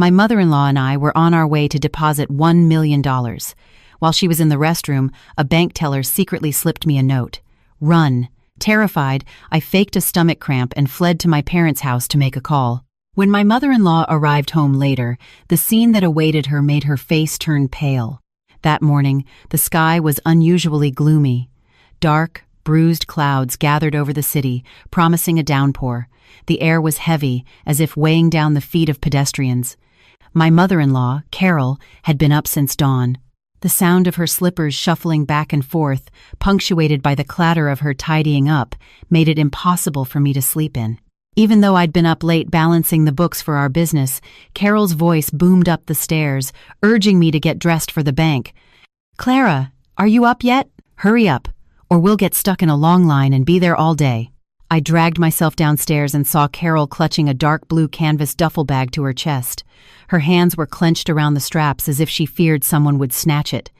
My mother-in-law and I were on our way to deposit $1 million. While she was in the restroom, a bank teller secretly slipped me a note. Run. Terrified, I faked a stomach cramp and fled to my parents' house to make a call. When my mother-in-law arrived home later, the scene that awaited her made her face turn pale. That morning, the sky was unusually gloomy. Dark, bruised clouds gathered over the city, promising a downpour. The air was heavy, as if weighing down the feet of pedestrians. My mother-in-law, Carol, had been up since dawn. The sound of her slippers shuffling back and forth, punctuated by the clatter of her tidying up, made it impossible for me to sleep in. Even though I'd been up late balancing the books for our business, Carol's voice boomed up the stairs, urging me to get dressed for the bank. "Clara, are you up yet? Hurry up, or we'll get stuck in a long line and be there all day." I dragged myself downstairs and saw Carol clutching a dark blue canvas duffel bag to her chest. Her hands were clenched around the straps as if she feared someone would snatch it.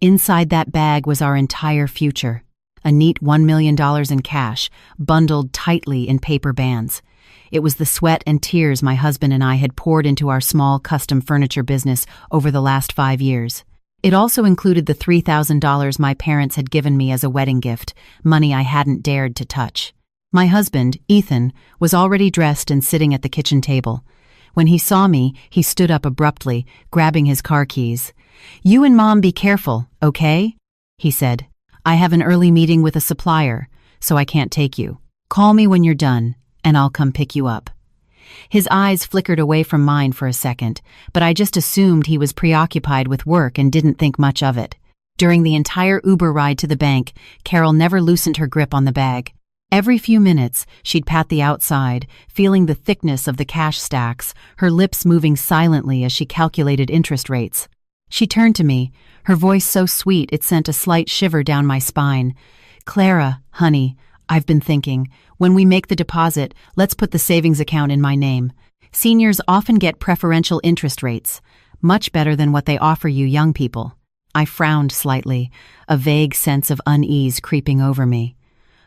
Inside that bag was our entire future. A neat $1 million in cash, bundled tightly in paper bands. It was the sweat and tears my husband and I had poured into our small custom furniture business over the last 5 years. It also included the $3,000 my parents had given me as a wedding gift, money I hadn't dared to touch. My husband, Ethan, was already dressed and sitting at the kitchen table. When he saw me, he stood up abruptly, grabbing his car keys. "You and Mom be careful, okay?" he said. "I have an early meeting with a supplier, so I can't take you. Call me when you're done, and I'll come pick you up." His eyes flickered away from mine for a second, but I just assumed he was preoccupied with work and didn't think much of it. During the entire Uber ride to the bank, Carol never loosened her grip on the bag. Every few minutes, she'd pat the outside, feeling the thickness of the cash stacks, her lips moving silently as she calculated interest rates. She turned to me, her voice so sweet it sent a slight shiver down my spine. "Clara, honey, I've been thinking, when we make the deposit, let's put the savings account in my name. Seniors often get preferential interest rates, much better than what they offer you young people." I frowned slightly, a vague sense of unease creeping over me.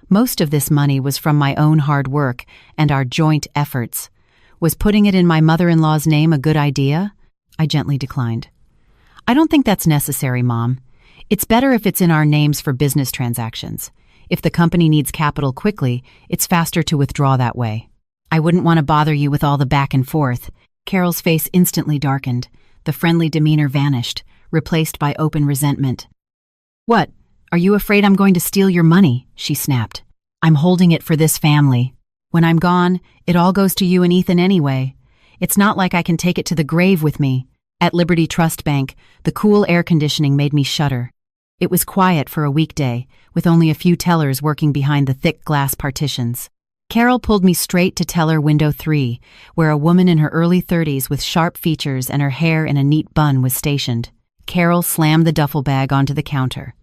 Most of this money was from my own hard work and our joint efforts. Was putting it in my mother-in-law's name a good idea? I gently declined. "I don't think that's necessary, Mom. It's better if it's in our names for business transactions. If the company needs capital quickly, it's faster to withdraw that way." "I wouldn't want to bother you with all the back and forth." Carol's face instantly darkened. The friendly demeanor vanished, replaced by open resentment. "What? Are you afraid I'm going to steal your money?" she snapped. "I'm holding it for this family. When I'm gone, it all goes to you and Ethan anyway. It's not like I can take it to the grave with me." At Liberty Trust Bank, the cool air conditioning made me shudder. It was quiet for a weekday, with only a few tellers working behind the thick glass partitions. Carol pulled me straight to teller window 3, where a woman in her early 30s with sharp features and her hair in a neat bun was stationed. Carol slammed the duffel bag onto the counter.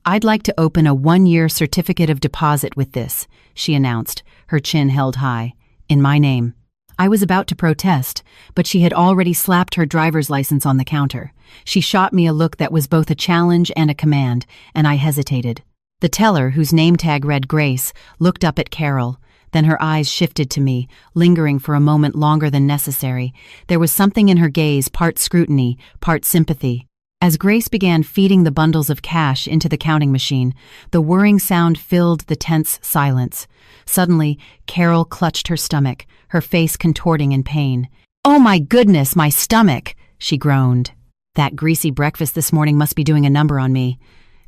"I'd like to open a 1-year certificate of deposit with this," she announced, her chin held high. "In my name." I was about to protest, but she had already slapped her driver's license on the counter. She shot me a look that was both a challenge and a command, and I hesitated. The teller, whose name tag read Grace, looked up at Carol. Then her eyes shifted to me, lingering for a moment longer than necessary. There was something in her gaze, part scrutiny, part sympathy. As Grace began feeding the bundles of cash into the counting machine, the whirring sound filled the tense silence. Suddenly, Carol clutched her stomach, her face contorting in pain. "Oh my goodness, my stomach!" she groaned. "That greasy breakfast this morning must be doing a number on me.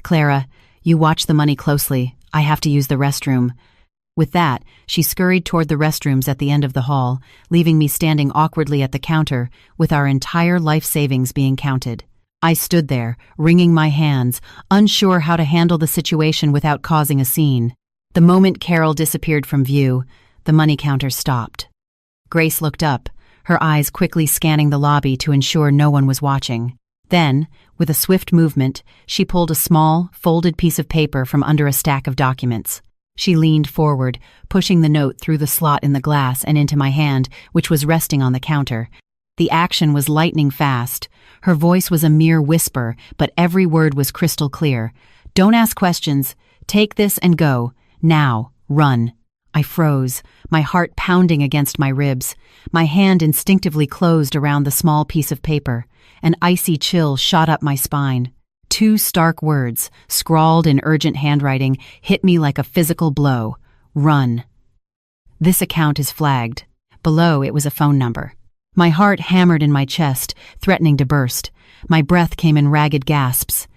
Clara, you watch the money closely. I have to use the restroom." With that, she scurried toward the restrooms at the end of the hall, leaving me standing awkwardly at the counter, with our entire life savings being counted. I stood there, wringing my hands, unsure how to handle the situation without causing a scene. The moment Carol disappeared from view, the money counter stopped. Grace looked up, her eyes quickly scanning the lobby to ensure no one was watching. Then, with a swift movement, she pulled a small, folded piece of paper from under a stack of documents. She leaned forward, pushing the note through the slot in the glass and into my hand, which was resting on the counter. The action was lightning fast. Her voice was a mere whisper, but every word was crystal clear. "Don't ask questions. Take this and go. Now, run." I froze, my heart pounding against my ribs. My hand instinctively closed around the small piece of paper. An icy chill shot up my spine. 2 stark words, scrawled in urgent handwriting, hit me like a physical blow. Run. This account is flagged. Below, it was a phone number. My heart hammered in my chest, threatening to burst. My breath came in ragged gasps.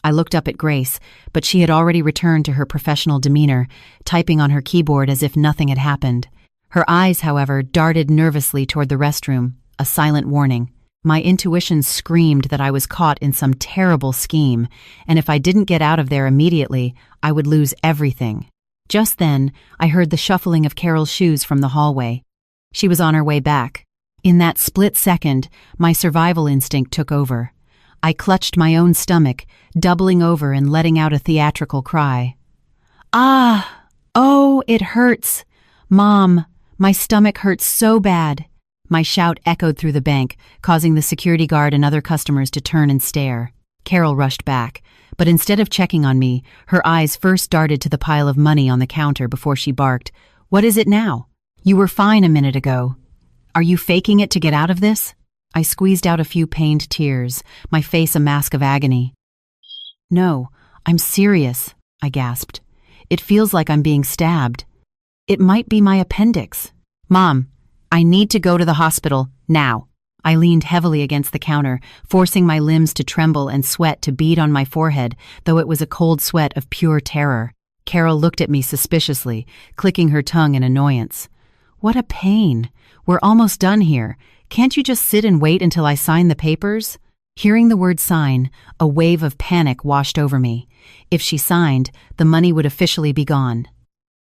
I looked up at Grace, but she had already returned to her professional demeanor, typing on her keyboard as if nothing had happened. Her eyes, however, darted nervously toward the restroom, a silent warning. My intuition screamed that I was caught in some terrible scheme, and if I didn't get out of there immediately, I would lose everything. Just then, I heard the shuffling of Carol's shoes from the hallway. She was on her way back. In that split second, my survival instinct took over. I clutched my own stomach, doubling over and letting out a theatrical cry. Ah! Oh, it hurts! Mom, my stomach hurts so bad! My shout echoed through the bank, causing the security guard and other customers to turn and stare. Carol rushed back, but instead of checking on me, her eyes first darted to the pile of money on the counter before she barked, "What is it now? You were fine a minute ago. Are you faking it to get out of this?" I squeezed out a few pained tears, my face a mask of agony. "No, I'm serious," I gasped. "It feels like I'm being stabbed. It might be my appendix. Mom, I need to go to the hospital, now." I leaned heavily against the counter, forcing my limbs to tremble and sweat to bead on my forehead, though it was a cold sweat of pure terror. Carol looked at me suspiciously, clicking her tongue in annoyance. "What a pain. We're almost done here. Can't you just sit and wait until I sign the papers?" Hearing the word sign, a wave of panic washed over me. If she signed, the money would officially be gone.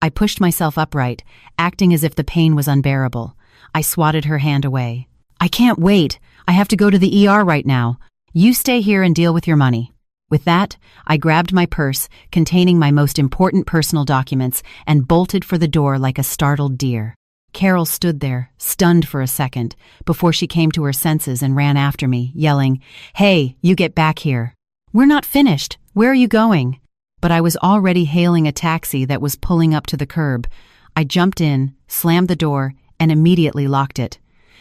I pushed myself upright, acting as if the pain was unbearable. I swatted her hand away. "I can't wait. I have to go to the ER right now. You stay here and deal with your money." With that, I grabbed my purse, containing my most important personal documents, and bolted for the door like a startled deer. Carol stood there, stunned for a second, before she came to her senses and ran after me, yelling, "Hey, you get back here. We're not finished. Where are you going?" But I was already hailing a taxi that was pulling up to the curb. I jumped in, slammed the door, and immediately locked it.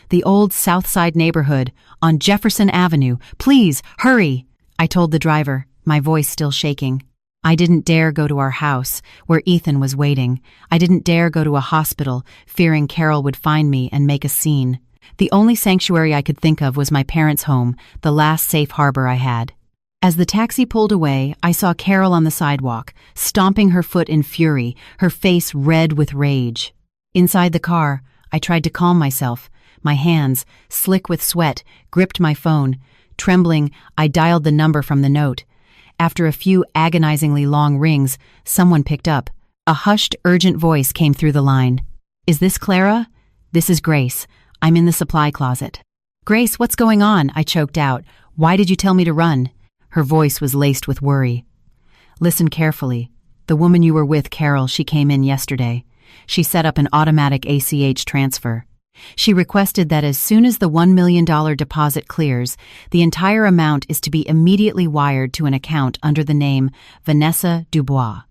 "The old South Side neighborhood, on Jefferson Avenue. Please, hurry!" I told the driver, my voice still shaking. I didn't dare go to our house, where Ethan was waiting. I didn't dare go to a hospital, fearing Carol would find me and make a scene. The only sanctuary I could think of was my parents' home, the last safe harbor I had. As the taxi pulled away, I saw Carol on the sidewalk, stomping her foot in fury, her face red with rage. Inside the car, I tried to calm myself. My hands, slick with sweat, gripped my phone. Trembling, I dialed the number from the note. After a few agonizingly long rings, someone picked up. A hushed, urgent voice came through the line. "Is this Clara?" "This is Grace. I'm in the supply closet." "Grace, what's going on?" I choked out. "Why did you tell me to run?" Her voice was laced with worry. "Listen carefully. The woman you were with, Carol, she came in yesterday. She set up an automatic ACH transfer. She requested that as soon as the $1 million deposit clears, the entire amount is to be immediately wired to an account under the name Vanessa Dubois.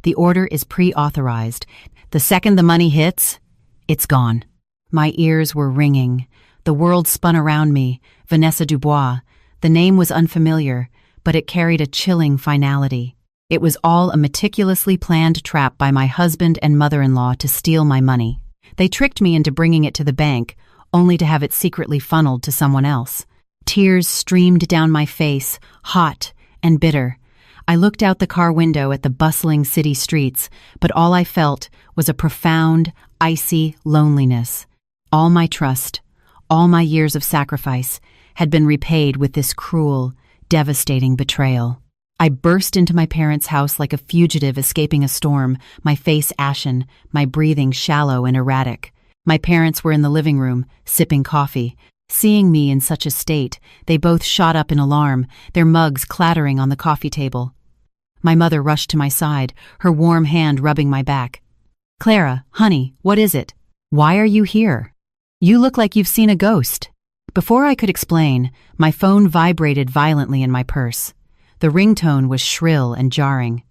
The order is pre-authorized. The second the money hits, it's gone." My ears were ringing. The world spun around me. Vanessa Dubois. The name was unfamiliar, but it carried a chilling finality. It was all a meticulously planned trap by my husband and mother-in-law to steal my money. They tricked me into bringing it to the bank, only to have it secretly funneled to someone else. Tears streamed down my face, hot and bitter. I looked out the car window at the bustling city streets, but all I felt was a profound, icy loneliness. All my trust, all my years of sacrifice, had been repaid with this cruel, devastating betrayal. I burst into my parents' house like a fugitive escaping a storm, my face ashen, my breathing shallow and erratic. My parents were in the living room, sipping coffee. Seeing me in such a state, they both shot up in alarm, their mugs clattering on the coffee table. My mother rushed to my side, her warm hand rubbing my back. "Clara, honey, what is it? Why are you here? You look like you've seen a ghost." Before I could explain, my phone vibrated violently in my purse. The ringtone was shrill and jarring.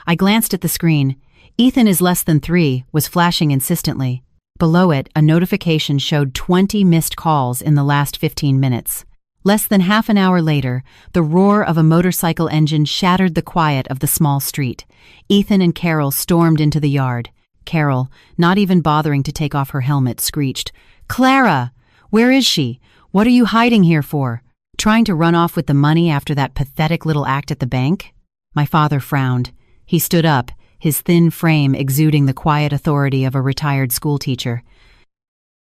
I glanced at the screen. "Ethan is less than 3, was flashing insistently. Below it, a notification showed 20 missed calls in the last 15 minutes. Less than half an hour later, the roar of a motorcycle engine shattered the quiet of the small street. Ethan and Carol stormed into the yard. Carol, not even bothering to take off her helmet, screeched, "Clara! Where is she? What are you hiding here for? Trying to run off with the money after that pathetic little act at the bank?" My father frowned. He stood up, his thin frame exuding the quiet authority of a retired schoolteacher.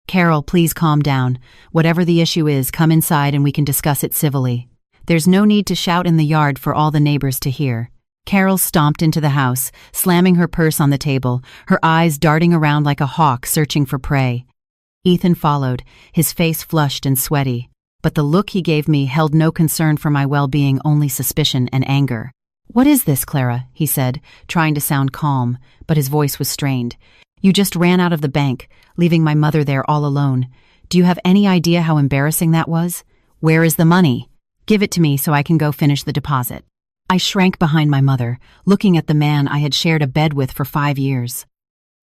"Carol, please calm down. Whatever the issue is, come inside and we can discuss it civilly. There's no need to shout in the yard for all the neighbors to hear." Carol stomped into the house, slamming her purse on the table, her eyes darting around like a hawk searching for prey. Ethan followed, his face flushed and sweaty, but the look he gave me held no concern for my well-being, only suspicion and anger. "What is this, Clara?" he said, trying to sound calm, but his voice was strained. "You just ran out of the bank, leaving my mother there all alone. Do you have any idea how embarrassing that was? Where is the money? Give it to me so I can go finish the deposit." I shrank behind my mother, looking at the man I had shared a bed with for 5 years.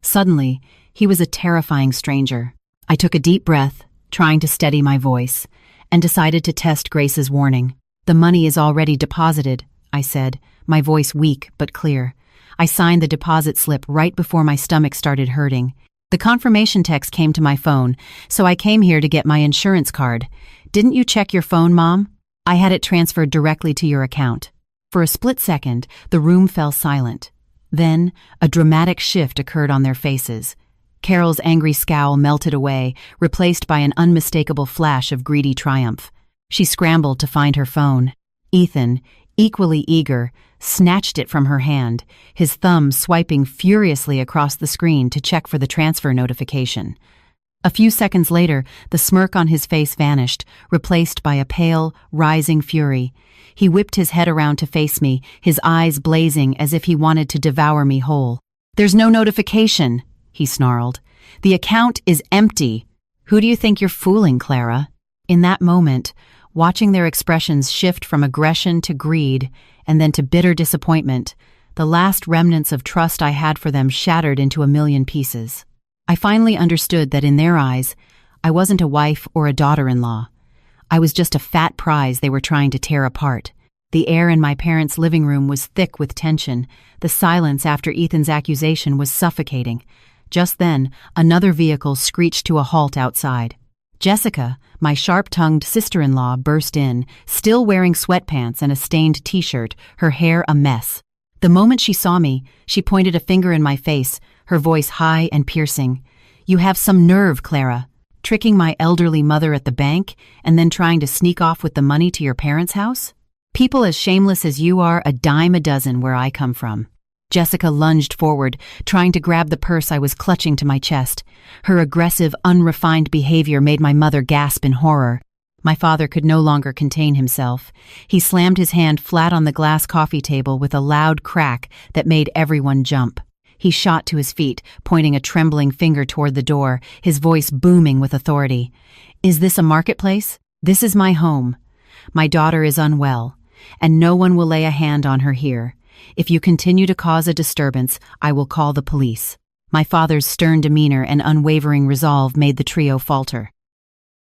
Suddenly, he was a terrifying stranger. I took a deep breath, trying to steady my voice, and decided to test Grace's warning. "The money is already deposited," I said, my voice weak but clear. I signed the deposit slip right before my stomach started hurting. The confirmation text came to my phone, so I came here to get my insurance card. "Didn't you check your phone, Mom? I had it transferred directly to your account." For a split second, the room fell silent. Then, a dramatic shift occurred on their faces. Carol's angry scowl melted away, replaced by an unmistakable flash of greedy triumph. She scrambled to find her phone. Ethan, equally eager, snatched it from her hand, his thumb swiping furiously across the screen to check for the transfer notification. A few seconds later, the smirk on his face vanished, replaced by a pale, rising fury. He whipped his head around to face me, his eyes blazing as if he wanted to devour me whole. "There's no notification," he snarled. "The account is empty. Who do you think you're fooling, Clara?" In that moment, watching their expressions shift from aggression to greed and then to bitter disappointment, the last remnants of trust I had for them shattered into a million pieces. I finally understood that in their eyes, I wasn't a wife or a daughter-in-law. I was just a fat prize they were trying to tear apart. The air in my parents' living room was thick with tension. The silence after Ethan's accusation was suffocating. Just then, another vehicle screeched to a halt outside. Jessica, my sharp-tongued sister-in-law, burst in, still wearing sweatpants and a stained t-shirt, her hair a mess. The moment she saw me, she pointed a finger in my face, her voice high and piercing. "You have some nerve, Clara. Tricking my elderly mother at the bank and then trying to sneak off with the money to your parents' house? People as shameless as you are, a dime a dozen where I come from." Jessica lunged forward, trying to grab the purse I was clutching to my chest. Her aggressive, unrefined behavior made my mother gasp in horror. My father could no longer contain himself. He slammed his hand flat on the glass coffee table with a loud crack that made everyone jump. He shot to his feet, pointing a trembling finger toward the door, his voice booming with authority. "Is this a marketplace? This is my home. My daughter is unwell, and no one will lay a hand on her here. If you continue to cause a disturbance, I will call the police." My father's stern demeanor and unwavering resolve made the trio falter.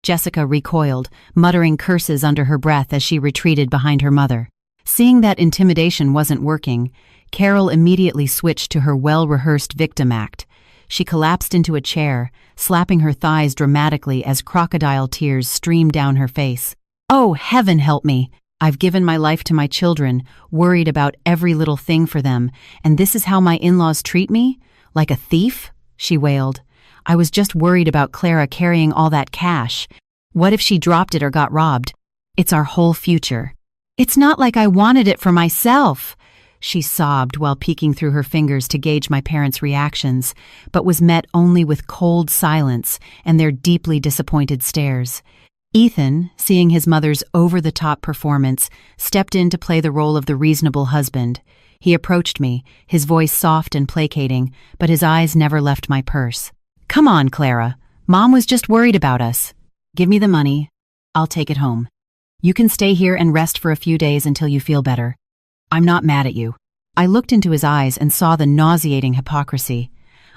Jessica recoiled, muttering curses under her breath as she retreated behind her mother. Seeing that intimidation wasn't working, Carol immediately switched to her well-rehearsed victim act. She collapsed into a chair, slapping her thighs dramatically as crocodile tears streamed down her face. "Oh, heaven help me! I've given my life to my children, worried about every little thing for them, and this is how my in-laws treat me? Like a thief?" she wailed. "I was just worried about Clara carrying all that cash. What if she dropped it or got robbed? It's our whole future." "It's not like I wanted it for myself," she sobbed while peeking through her fingers to gauge my parents' reactions, but was met only with cold silence and their deeply disappointed stares. Ethan, seeing his mother's over-the-top performance, stepped in to play the role of the reasonable husband. He approached me, his voice soft and placating, but his eyes never left my purse. "Come on, Clara. Mom was just worried about us. Give me the money. I'll take it home. You can stay here and rest for a few days until you feel better. I'm not mad at you." I looked into his eyes and saw the nauseating hypocrisy.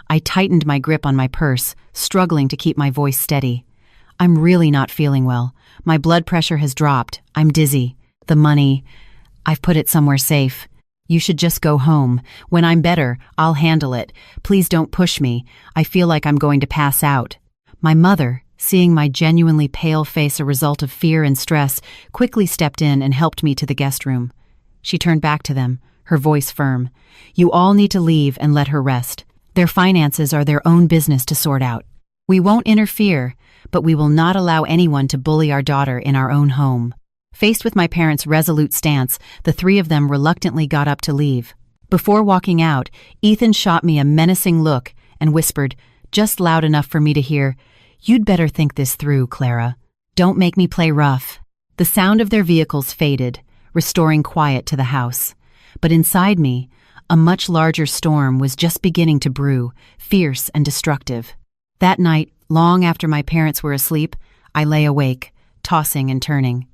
I tightened my grip on my purse, struggling to keep my voice steady. I'm really not feeling well. My blood pressure has dropped. I'm dizzy. The money, I've put it somewhere safe. You should just go home. When I'm better, I'll handle it. Please don't push me. I feel like I'm going to pass out. My mother, seeing my genuinely pale face a result of fear and stress, quickly stepped in and helped me to the guest room. She turned back to them, her voice firm. You all need to leave and let her rest. Their finances are their own business to sort out. We won't interfere, but we will not allow anyone to bully our daughter in our own home. Faced with my parents' resolute stance, the three of them reluctantly got up to leave. Before walking out, Ethan shot me a menacing look and whispered, just loud enough for me to hear, "You'd better think this through, Clara. Don't make me play rough." The sound of their vehicles faded, restoring quiet to the house. But inside me, a much larger storm was just beginning to brew, fierce and destructive. That night, long after my parents were asleep, I lay awake, tossing and turning.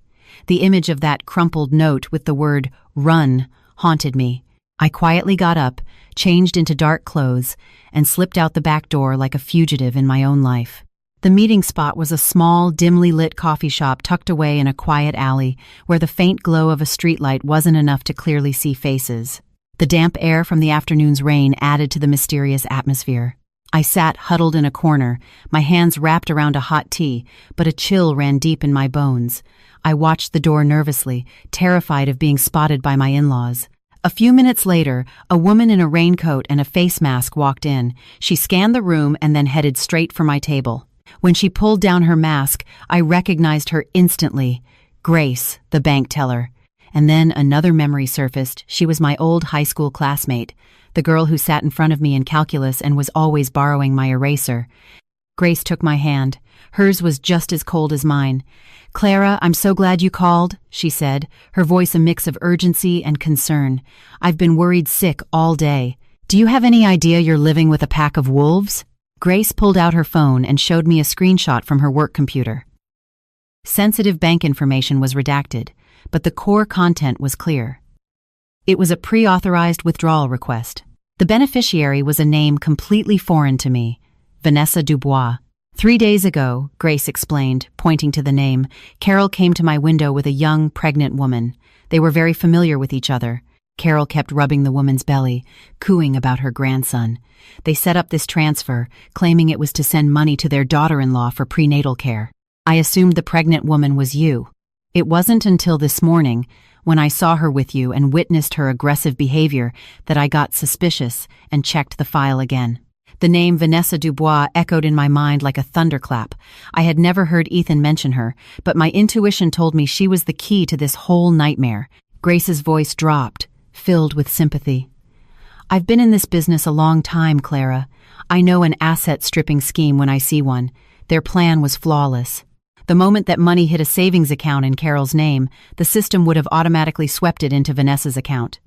The image of that crumpled note with the word "run" haunted me. I quietly got up, changed into dark clothes, and slipped out the back door like a fugitive in my own life. The meeting spot was a small, dimly lit coffee shop tucked away in a quiet alley where the faint glow of a streetlight wasn't enough to clearly see faces. The damp air from the afternoon's rain added to the mysterious atmosphere. I sat huddled in a corner, my hands wrapped around a hot tea, but a chill ran deep in my bones. I watched the door nervously, terrified of being spotted by my in-laws. A few minutes later, a woman in a raincoat and a face mask walked in. She scanned the room and then headed straight for my table. When she pulled down her mask, I recognized her instantly. Grace, the bank teller. And then another memory surfaced. She was my old high school classmate, the girl who sat in front of me in calculus and was always borrowing my eraser. Grace took my hand. Hers was just as cold as mine. "Clara, I'm so glad you called," she said, her voice a mix of urgency and concern. "I've been worried sick all day. Do you have any idea you're living with a pack of wolves?" Grace pulled out her phone and showed me a screenshot from her work computer. Sensitive bank information was redacted, but the core content was clear. It was a pre-authorized withdrawal request. The beneficiary was a name completely foreign to me, Vanessa Dubois. 3 days ago, Grace explained, pointing to the name, Carol came to my window with a young, pregnant woman. They were very familiar with each other. Carol kept rubbing the woman's belly, cooing about her grandson. They set up this transfer, claiming it was to send money to their daughter-in-law for prenatal care. I assumed the pregnant woman was you. It wasn't until this morning, when I saw her with you and witnessed her aggressive behavior, that I got suspicious and checked the file again. The name Vanessa Dubois echoed in my mind like a thunderclap. I had never heard Ethan mention her, but my intuition told me she was the key to this whole nightmare. Grace's voice dropped, filled with sympathy. "I've been in this business a long time, Clara. I know an asset-stripping scheme when I see one. Their plan was flawless. The moment that money hit a savings account in Carol's name, the system would have automatically swept it into Vanessa's account.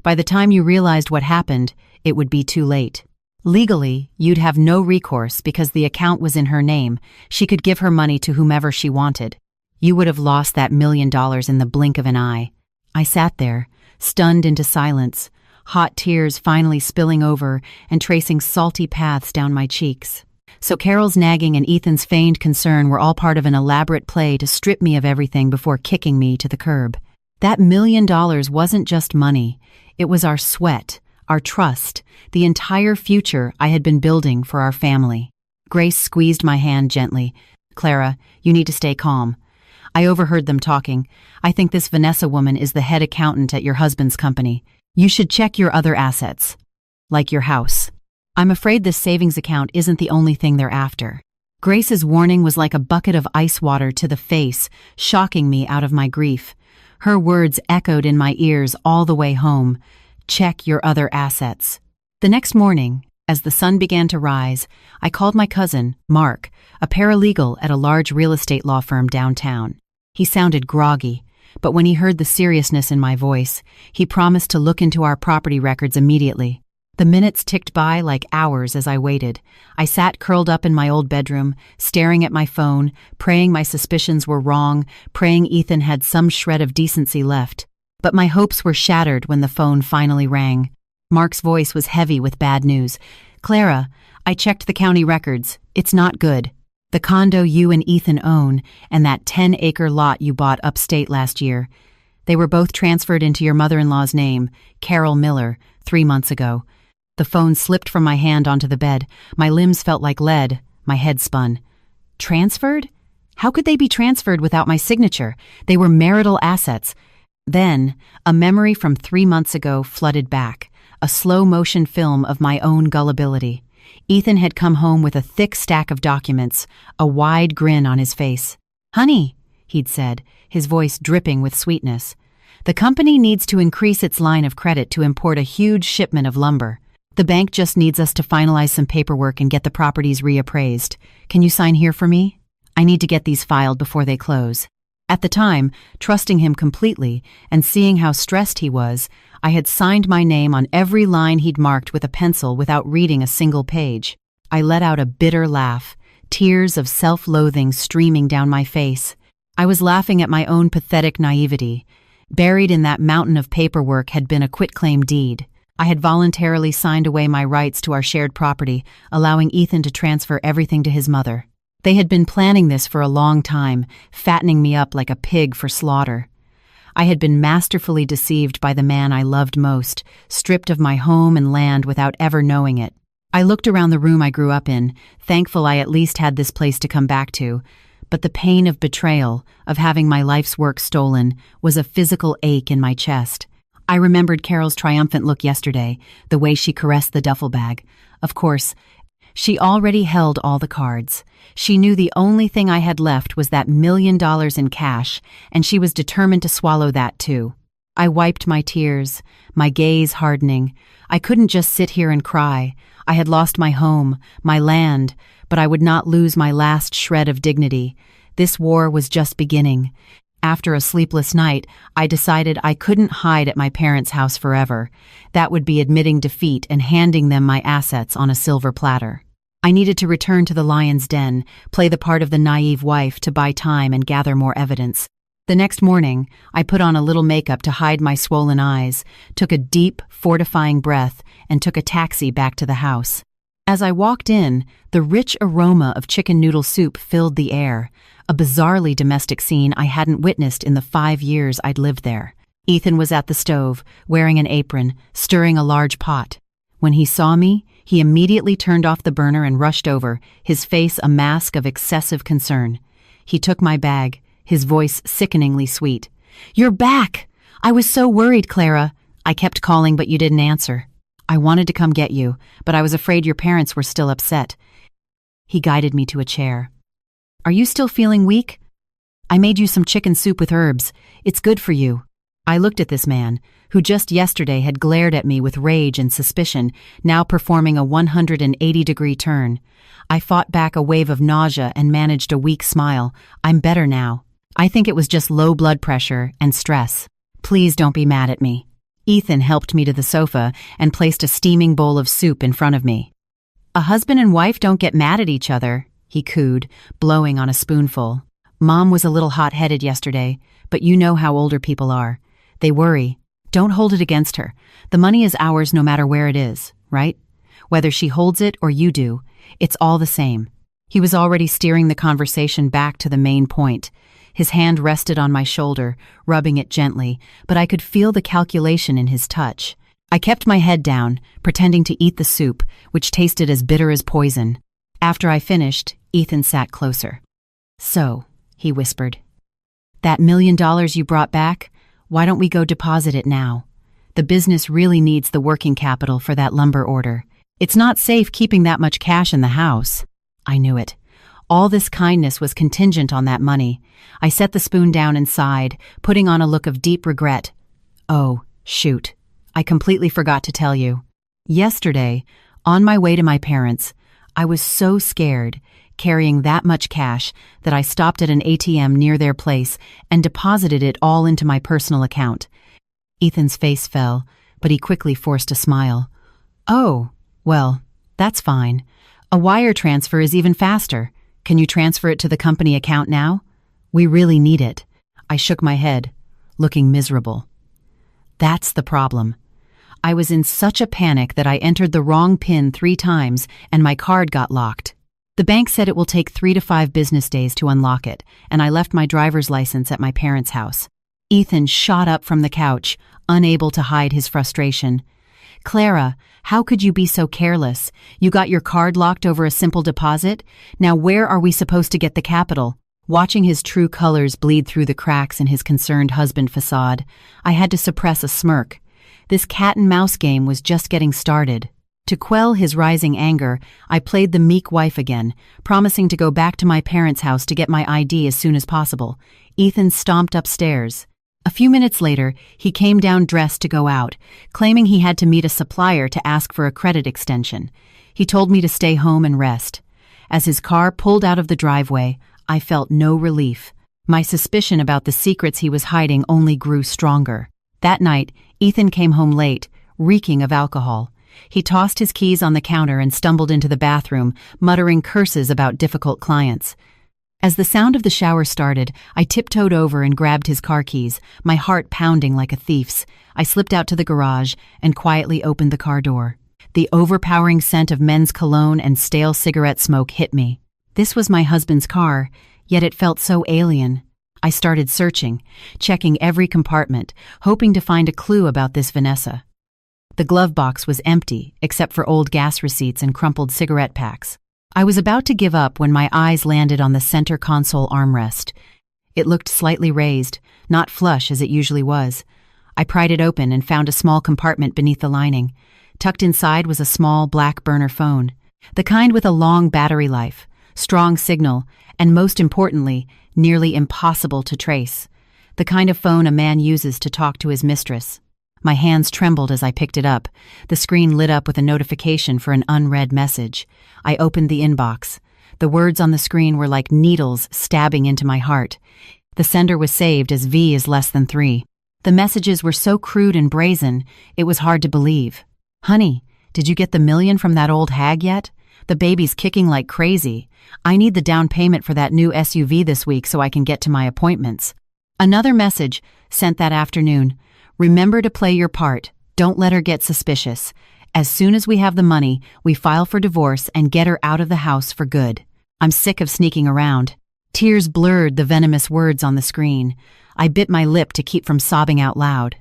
By the time you realized what happened, it would be too late. Legally, you'd have no recourse because the account was in her name. She could give her money to whomever she wanted. You would have lost that $1 million in the blink of an eye." I sat there, stunned into silence, hot tears finally spilling over and tracing salty paths down my cheeks. So Carol's nagging and Ethan's feigned concern were all part of an elaborate play to strip me of everything before kicking me to the curb. That $1 million wasn't just money. It was our sweat, our trust, the entire future I had been building for our family. Grace squeezed my hand gently. "Clara, you need to stay calm. I overheard them talking. I think this Vanessa woman is the head accountant at your husband's company. You should check your other assets, like your house. I'm afraid this savings account isn't the only thing they're after." Grace's warning was like a bucket of ice water to the face, shocking me out of my grief. Her words echoed in my ears all the way home. Check your other assets. The next morning, as the sun began to rise, I called my cousin, Mark, a paralegal at a large real estate law firm downtown. He sounded groggy, but when he heard the seriousness in my voice, he promised to look into our property records immediately. The minutes ticked by like hours as I waited. I sat curled up in my old bedroom, staring at my phone, praying my suspicions were wrong, praying Ethan had some shred of decency left. But my hopes were shattered when the phone finally rang. Mark's voice was heavy with bad news. "Clara, I checked the county records. It's not good. The condo you and Ethan own and that 10-acre lot you bought upstate last year, they were both transferred into your mother-in-law's name, Carol Miller, 3 months ago." The phone slipped from my hand onto the bed. My limbs felt like lead. My head spun. Transferred? How could they be transferred without my signature? They were marital assets. Then, a memory from 3 months ago flooded back, a slow-motion film of my own gullibility. Ethan had come home with a thick stack of documents, a wide grin on his face. "Honey," he'd said, his voice dripping with sweetness, "the company needs to increase its line of credit to import a huge shipment of lumber. The bank just needs us to finalize some paperwork and get the properties reappraised. Can you sign here for me? I need to get these filed before they close." At the time, trusting him completely and seeing how stressed he was, I had signed my name on every line he'd marked with a pencil without reading a single page. I let out a bitter laugh, tears of self-loathing streaming down my face. I was laughing at my own pathetic naivety. Buried in that mountain of paperwork had been a quitclaim deed. I had voluntarily signed away my rights to our shared property, allowing Ethan to transfer everything to his mother. They had been planning this for a long time, fattening me up like a pig for slaughter. I had been masterfully deceived by the man I loved most, stripped of my home and land without ever knowing it. I looked around the room I grew up in, thankful I at least had this place to come back to, but the pain of betrayal, of having my life's work stolen, was a physical ache in my chest. I remembered Carol's triumphant look yesterday, the way she caressed the duffel bag. Of course, she already held all the cards. She knew the only thing I had left was that $1 million in cash, and she was determined to swallow that too. I wiped my tears, my gaze hardening. I couldn't just sit here and cry. I had lost my home, my land, but I would not lose my last shred of dignity. This war was just beginning. After a sleepless night, I decided I couldn't hide at my parents' house forever. That would be admitting defeat and handing them my assets on a silver platter. I needed to return to the lion's den, play the part of the naive wife to buy time and gather more evidence. The next morning, I put on a little makeup to hide my swollen eyes, took a deep, fortifying breath, and took a taxi back to the house. As I walked in, the rich aroma of chicken noodle soup filled the air, a bizarrely domestic scene I hadn't witnessed in the 5 years I'd lived there. Ethan was at the stove, wearing an apron, stirring a large pot. When he saw me, he immediately turned off the burner and rushed over, his face a mask of excessive concern. He took my bag, his voice sickeningly sweet. "You're back! I was so worried, Clara. I kept calling, but you didn't answer. I wanted to come get you, but I was afraid your parents were still upset." He guided me to a chair. "Are you still feeling weak? I made you some chicken soup with herbs. It's good for you." I looked at this man, who just yesterday had glared at me with rage and suspicion, now performing a 180-degree turn. I fought back a wave of nausea and managed a weak smile. "I'm better now. I think it was just low blood pressure and stress. Please don't be mad at me." Ethan helped me to the sofa and placed a steaming bowl of soup in front of me. "A husband and wife don't get mad at each other," he cooed, blowing on a spoonful. "Mom was a little hot-headed yesterday, but you know how older people are. They worry. Don't hold it against her. The money is ours no matter where it is, right? Whether she holds it or you do, it's all the same." He was already steering the conversation back to the main point. His hand rested on my shoulder, rubbing it gently, but I could feel the calculation in his touch. I kept my head down, pretending to eat the soup, which tasted as bitter as poison. After I finished, Ethan sat closer. "So," he whispered, "that $1 million you brought back? Why don't we go deposit it now? The business really needs the working capital for that lumber order. It's not safe keeping that much cash in the house." I knew it. All this kindness was contingent on that money. I set the spoon down and sighed, putting on a look of deep regret. "Oh, shoot. I completely forgot to tell you. Yesterday, on my way to my parents', I was so scared, carrying that much cash, that I stopped at an ATM near their place and deposited it all into my personal account." Ethan's face fell, but he quickly forced a smile. "Oh, well, that's fine. A wire transfer is even faster. Can you transfer it to the company account now? We really need it." I shook my head, looking miserable. That's the problem. I was in such a panic that I entered the wrong PIN 3 times and my card got locked. The bank said it will take 3 to 5 business days to unlock it, and I left my driver's license at my parents' house. Ethan shot up from the couch, unable to hide his frustration. "Clara, how could you be so careless? You got your card locked over a simple deposit? Now where are we supposed to get the capital?" Watching his true colors bleed through the cracks in his concerned husband facade, I had to suppress a smirk. This cat-and-mouse game was just getting started. To quell his rising anger, I played the meek wife again, promising to go back to my parents' house to get my ID as soon as possible. Ethan stomped upstairs. A few minutes later, he came down dressed to go out, claiming he had to meet a supplier to ask for a credit extension. He told me to stay home and rest. As his car pulled out of the driveway, I felt no relief. My suspicion about the secrets he was hiding only grew stronger. That night, Ethan came home late, reeking of alcohol. He tossed his keys on the counter and stumbled into the bathroom, muttering curses about difficult clients. As the sound of the shower started, I tiptoed over and grabbed his car keys, my heart pounding like a thief's. I slipped out to the garage and quietly opened the car door. The overpowering scent of men's cologne and stale cigarette smoke hit me. This was my husband's car, yet it felt so alien. I started searching, checking every compartment, hoping to find a clue about this Vanessa. The glove box was empty, except for old gas receipts and crumpled cigarette packs. I was about to give up when my eyes landed on the center console armrest. It looked slightly raised, not flush as it usually was. I pried it open and found a small compartment beneath the lining. Tucked inside was a small black burner phone, the kind with a long battery life, strong signal, and most importantly, nearly impossible to trace. The kind of phone a man uses to talk to his mistress. My hands trembled as I picked it up. The screen lit up with a notification for an unread message. I opened the inbox. The words on the screen were like needles stabbing into my heart. The sender was saved as V is less than 3. The messages were so crude and brazen, it was hard to believe. "Honey, did you get the $1 million from that old hag yet? The baby's kicking like crazy. I need the down payment for that new SUV this week so I can get to my appointments." Another message, sent that afternoon. "Remember to play your part. Don't let her get suspicious. As soon as we have the money, we file for divorce and get her out of the house for good. I'm sick of sneaking around." Tears blurred the venomous words on the screen. I bit my lip to keep from sobbing out loud.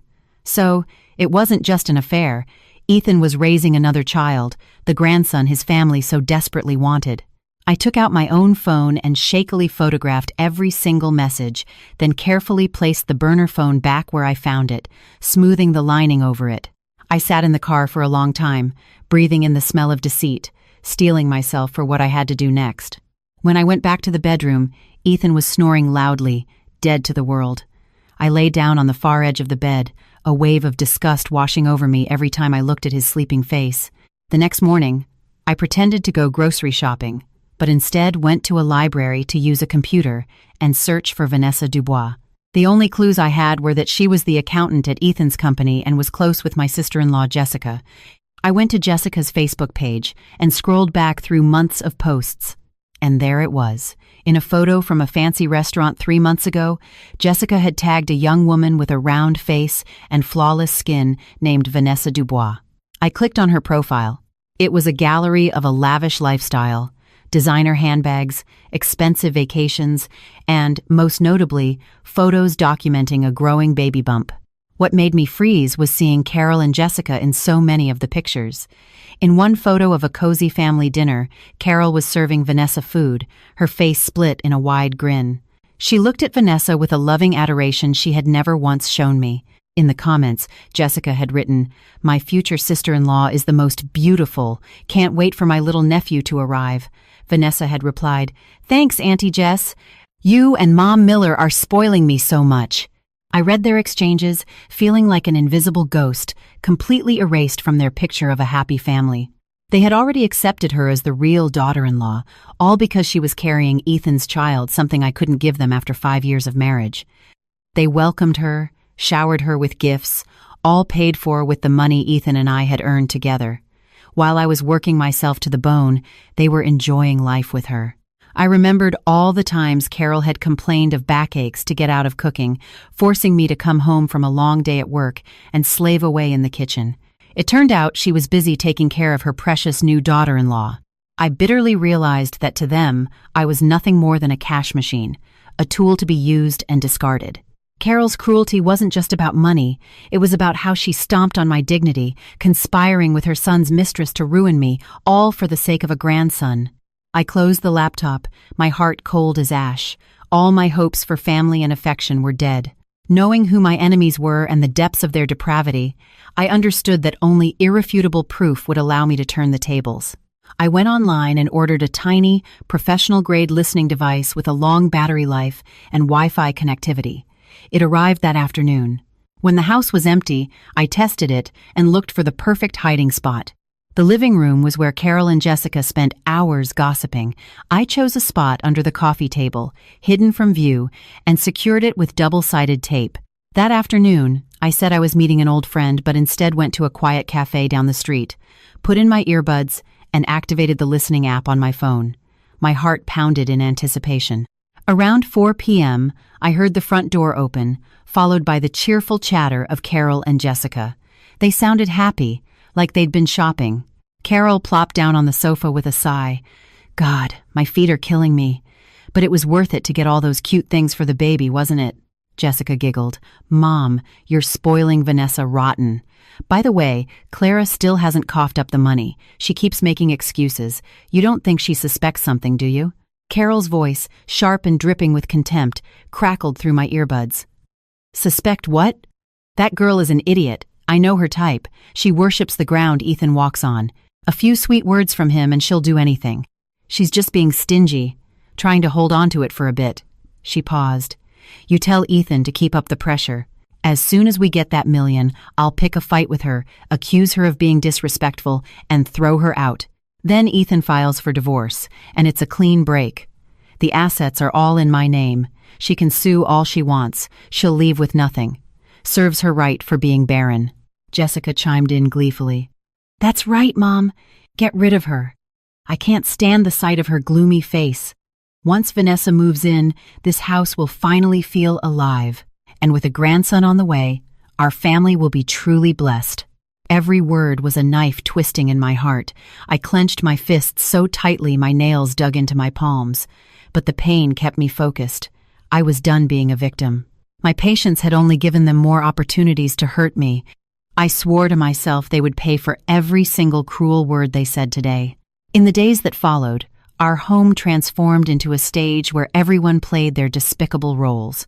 So, it wasn't just an affair. Ethan was raising another child, the grandson his family so desperately wanted. I took out my own phone and shakily photographed every single message, then carefully placed the burner phone back where I found it, smoothing the lining over it. I sat in the car for a long time, breathing in the smell of deceit, steeling myself for what I had to do next. When I went back to the bedroom, Ethan was snoring loudly, dead to the world. I lay down on the far edge of the bed, a wave of disgust washing over me every time I looked at his sleeping face. The next morning, I pretended to go grocery shopping, but instead went to a library to use a computer and search for Vanessa Dubois. The only clues I had were that she was the accountant at Ethan's company and was close with my sister-in-law Jessica. I went to Jessica's Facebook page and scrolled back through months of posts. And there it was. In a photo from a fancy restaurant 3 months ago, Jessica had tagged a young woman with a round face and flawless skin named Vanessa Dubois. I clicked on her profile. It was a gallery of a lavish lifestyle, designer handbags, expensive vacations, and, most notably, photos documenting a growing baby bump. What made me freeze was seeing Carol and Jessica in so many of the pictures. In one photo of a cozy family dinner, Carol was serving Vanessa food, her face split in a wide grin. She looked at Vanessa with a loving adoration she had never once shown me. In the comments, Jessica had written, "My future sister-in-law is the most beautiful. Can't wait for my little nephew to arrive." Vanessa had replied, "Thanks, Auntie Jess. You and Mom Miller are spoiling me so much." I read their exchanges, feeling like an invisible ghost, completely erased from their picture of a happy family. They had already accepted her as the real daughter-in-law, all because she was carrying Ethan's child, something I couldn't give them after 5 years of marriage. They welcomed her, showered her with gifts, all paid for with the money Ethan and I had earned together. While I was working myself to the bone, they were enjoying life with her. I remembered all the times Carol had complained of backaches to get out of cooking, forcing me to come home from a long day at work and slave away in the kitchen. It turned out she was busy taking care of her precious new daughter-in-law. I bitterly realized that to them, I was nothing more than a cash machine, a tool to be used and discarded. Carol's cruelty wasn't just about money, it was about how she stomped on my dignity, conspiring with her son's mistress to ruin me, all for the sake of a grandson. I closed the laptop, my heart cold as ash. All my hopes for family and affection were dead. Knowing who my enemies were and the depths of their depravity, I understood that only irrefutable proof would allow me to turn the tables. I went online and ordered a tiny, professional-grade listening device with a long battery life and Wi-Fi connectivity. It arrived that afternoon. When the house was empty, I tested it and looked for the perfect hiding spot. The living room was where Carol and Jessica spent hours gossiping. I chose a spot under the coffee table, hidden from view, and secured it with double-sided tape. That afternoon, I said I was meeting an old friend, but instead went to a quiet cafe down the street, put in my earbuds, and activated the listening app on my phone. My heart pounded in anticipation. Around 4 p.m., I heard the front door open, followed by the cheerful chatter of Carol and Jessica. They sounded happy, like they'd been shopping. Carol plopped down on the sofa with a sigh. God, my feet are killing me. But it was worth it to get all those cute things for the baby, wasn't it? Jessica giggled. Mom, you're spoiling Vanessa rotten. By the way, Clara still hasn't coughed up the money. She keeps making excuses. You don't think she suspects something, do you? Carol's voice, sharp and dripping with contempt, crackled through my earbuds. Suspect what? That girl is an idiot. I know her type. She worships the ground Ethan walks on. A few sweet words from him and she'll do anything. She's just being stingy, trying to hold on to it for a bit. She paused. You tell Ethan to keep up the pressure. As soon as we get that million, I'll pick a fight with her, accuse her of being disrespectful, and throw her out. Then Ethan files for divorce, and it's a clean break. The assets are all in my name. She can sue all she wants. She'll leave with nothing. Serves her right for being barren. Jessica chimed in gleefully. That's right, Mom. Get rid of her. I can't stand the sight of her gloomy face. Once Vanessa moves in, this house will finally feel alive. And with a grandson on the way, our family will be truly blessed. Every word was a knife twisting in my heart. I clenched my fists so tightly my nails dug into my palms. But the pain kept me focused. I was done being a victim. My patients had only given them more opportunities to hurt me. I swore to myself they would pay for every single cruel word they said today. In the days that followed, our home transformed into a stage where everyone played their despicable roles.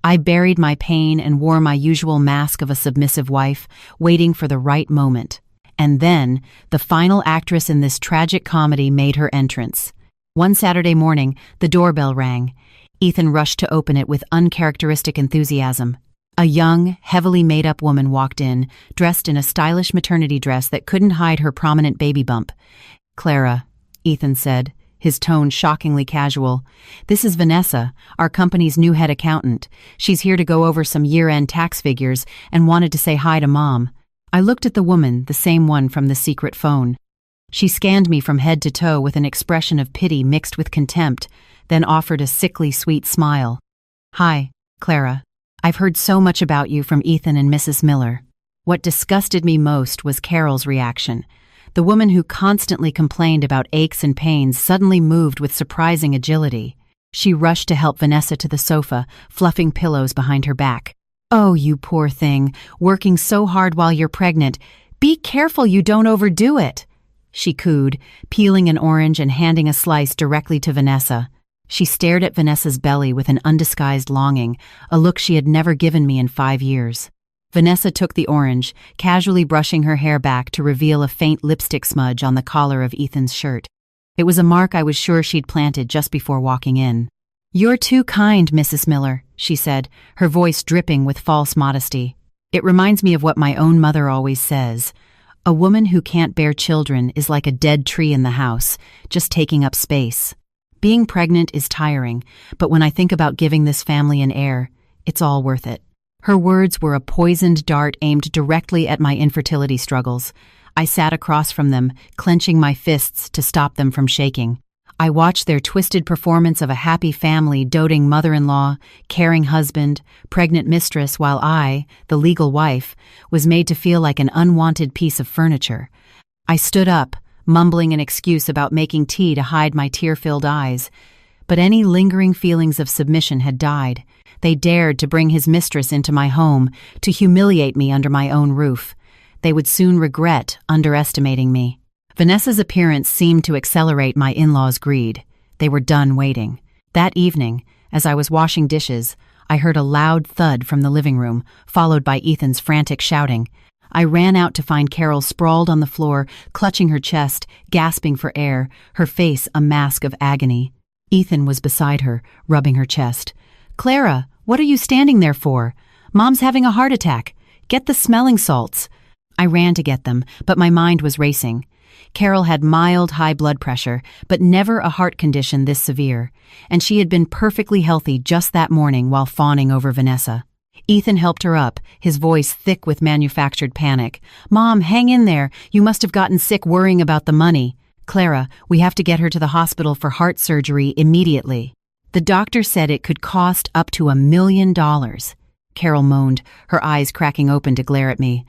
I buried my pain and wore my usual mask of a submissive wife, waiting for the right moment. And then, the final actress in this tragic comedy made her entrance. One Saturday morning, the doorbell rang. Ethan rushed to open it with uncharacteristic enthusiasm. A young, heavily made-up woman walked in, dressed in a stylish maternity dress that couldn't hide her prominent baby bump. Clara, Ethan said, his tone shockingly casual. This is Vanessa, our company's new head accountant. She's here to go over some year-end tax figures and wanted to say hi to Mom. I looked at the woman, the same one from the secret phone. She scanned me from head to toe with an expression of pity mixed with contempt, then offered a sickly sweet smile. Hi, Clara. I've heard so much about you from Ethan and Mrs. Miller. What disgusted me most was Carol's reaction. The woman who constantly complained about aches and pains suddenly moved with surprising agility. She rushed to help Vanessa to the sofa, fluffing pillows behind her back. Oh, you poor thing, working so hard while you're pregnant. Be careful you don't overdo it, she cooed, peeling an orange and handing a slice directly to Vanessa. She stared at Vanessa's belly with an undisguised longing, a look she had never given me in 5 years. Vanessa took the orange, casually brushing her hair back to reveal a faint lipstick smudge on the collar of Ethan's shirt. It was a mark I was sure she'd planted just before walking in. You're too kind, Mrs. Miller, she said, her voice dripping with false modesty. It reminds me of what my own mother always says. A woman who can't bear children is like a dead tree in the house, just taking up space. Being pregnant is tiring, but when I think about giving this family an heir, it's all worth it. Her words were a poisoned dart aimed directly at my infertility struggles. I sat across from them, clenching my fists to stop them from shaking. I watched their twisted performance of a happy family, doting mother-in-law, caring husband, pregnant mistress, while I, the legal wife, was made to feel like an unwanted piece of furniture. I stood up, mumbling an excuse about making tea to hide my tear-filled eyes. But any lingering feelings of submission had died. They dared to bring his mistress into my home, to humiliate me under my own roof. They would soon regret underestimating me. Vanessa's appearance seemed to accelerate my in-laws' greed. They were done waiting. That evening, as I was washing dishes, I heard a loud thud from the living room, followed by Ethan's frantic shouting. I ran out to find Carol sprawled on the floor, clutching her chest, gasping for air, her face a mask of agony. Ethan was beside her, rubbing her chest. "Clara, what are you standing there for? Mom's having a heart attack. Get the smelling salts." I ran to get them, but my mind was racing. Carol had mild high blood pressure, but never a heart condition this severe, and she had been perfectly healthy just that morning while fawning over Vanessa. Ethan helped her up, his voice thick with manufactured panic. "Mom, hang in there. You must have gotten sick worrying about the money. Clara, we have to get her to the hospital for heart surgery immediately. The doctor said it could cost up to $1 million. Carol moaned, her eyes cracking open to glare at me.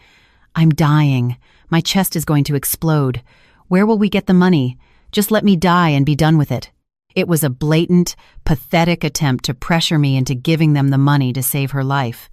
"I'm dying. My chest is going to explode. Where will we get the money? Just let me die and be done with it." It was a blatant, pathetic attempt to pressure me into giving them the money to save her life.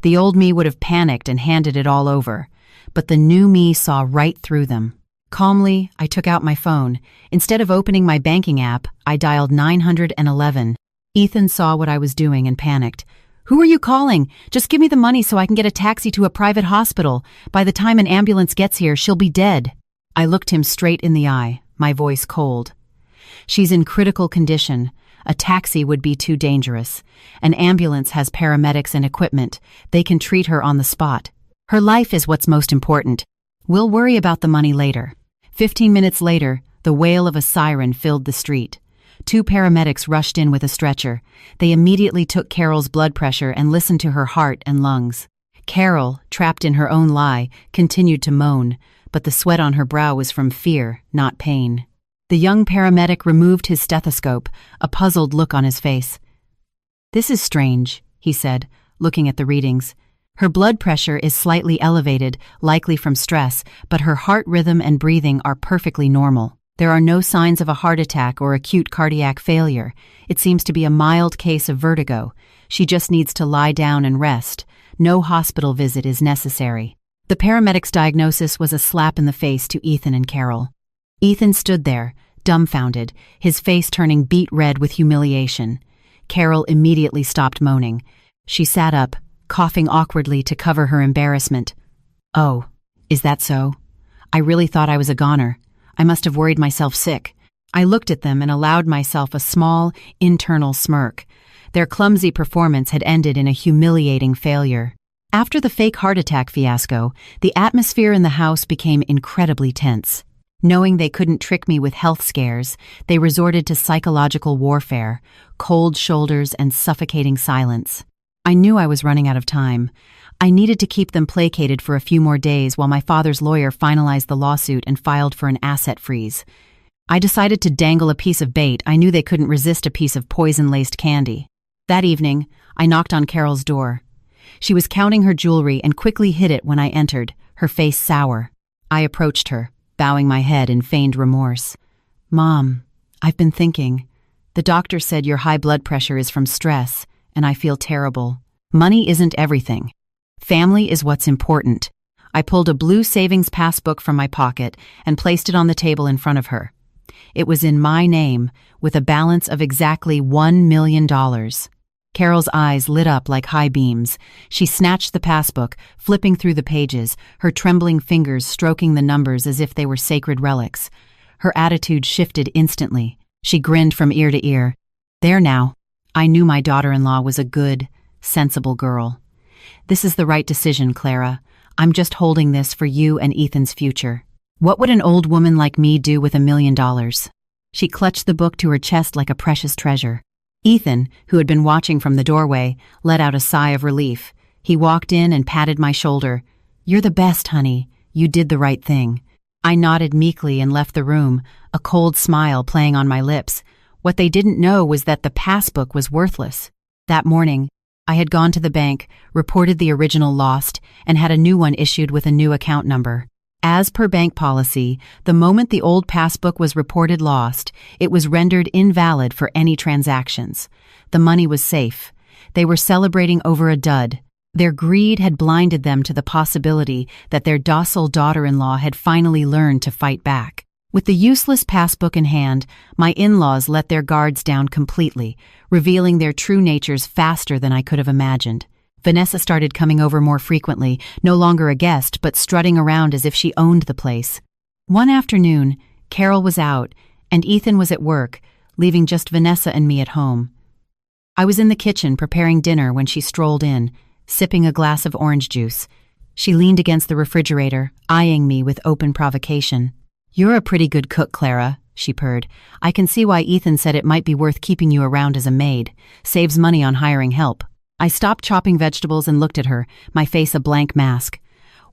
The old me would have panicked and handed it all over, but the new me saw right through them. Calmly, I took out my phone. Instead of opening my banking app, I dialed 911. Ethan saw what I was doing and panicked. "Who are you calling? Just give me the money so I can get a taxi to a private hospital. By the time an ambulance gets here, she'll be dead." I looked him straight in the eye, my voice cold. "She's in critical condition. A taxi would be too dangerous. An ambulance has paramedics and equipment. They can treat her on the spot. Her life is what's most important. We'll worry about the money later." 15 minutes later, the wail of a siren filled the street. 2 paramedics rushed in with a stretcher. They immediately took Carol's blood pressure and listened to her heart and lungs. Carol, trapped in her own lie, continued to moan, but the sweat on her brow was from fear, not pain. The young paramedic removed his stethoscope, a puzzled look on his face. "This is strange," he said, looking at the readings. "Her blood pressure is slightly elevated, likely from stress, but her heart rhythm and breathing are perfectly normal. There are no signs of a heart attack or acute cardiac failure. It seems to be a mild case of vertigo. She just needs to lie down and rest. No hospital visit is necessary." The paramedic's diagnosis was a slap in the face to Ethan and Carol. Ethan stood there, dumbfounded, his face turning beet red with humiliation. Carol immediately stopped moaning. She sat up, coughing awkwardly to cover her embarrassment. "Oh, is that so? I really thought I was a goner. I must have worried myself sick." I looked at them and allowed myself a small, internal smirk. Their clumsy performance had ended in a humiliating failure. After the fake heart attack fiasco, the atmosphere in the house became incredibly tense. Knowing they couldn't trick me with health scares, they resorted to psychological warfare, cold shoulders and suffocating silence. I knew I was running out of time. I needed to keep them placated for a few more days while my father's lawyer finalized the lawsuit and filed for an asset freeze. I decided to dangle a piece of bait. I knew they couldn't resist a piece of poison-laced candy. That evening, I knocked on Carol's door. She was counting her jewelry and quickly hid it when I entered, her face sour. I approached her, bowing my head in feigned remorse. "Mom, I've been thinking. The doctor said your high blood pressure is from stress, and I feel terrible. Money isn't everything. Family is what's important." I pulled a blue savings passbook from my pocket and placed it on the table in front of her. It was in my name, with a balance of exactly $1 million. Carol's eyes lit up like high beams. She snatched the passbook, flipping through the pages, her trembling fingers stroking the numbers as if they were sacred relics. Her attitude shifted instantly. She grinned from ear to ear. "There now. I knew my daughter-in-law was a good, sensible girl. This is the right decision, Clara. I'm just holding this for you and Ethan's future. What would an old woman like me do with $1 million?" She clutched the book to her chest like a precious treasure. Ethan, who had been watching from the doorway, let out a sigh of relief. He walked in and patted my shoulder. "You're the best, honey. You did the right thing." I nodded meekly and left the room, a cold smile playing on my lips. What they didn't know was that the passbook was worthless. That morning, I had gone to the bank, reported the original lost, and had a new one issued with a new account number. As per bank policy, the moment the old passbook was reported lost, it was rendered invalid for any transactions. The money was safe. They were celebrating over a dud. Their greed had blinded them to the possibility that their docile daughter-in-law had finally learned to fight back. With the useless passbook in hand, my in-laws let their guards down completely, revealing their true natures faster than I could have imagined. Vanessa started coming over more frequently, no longer a guest, but strutting around as if she owned the place. One afternoon, Carol was out, and Ethan was at work, leaving just Vanessa and me at home. I was in the kitchen preparing dinner when she strolled in, sipping a glass of orange juice. She leaned against the refrigerator, eyeing me with open provocation. "You're a pretty good cook, Clara," she purred. "I can see why Ethan said it might be worth keeping you around as a maid. Saves money on hiring help." I stopped chopping vegetables and looked at her, my face a blank mask.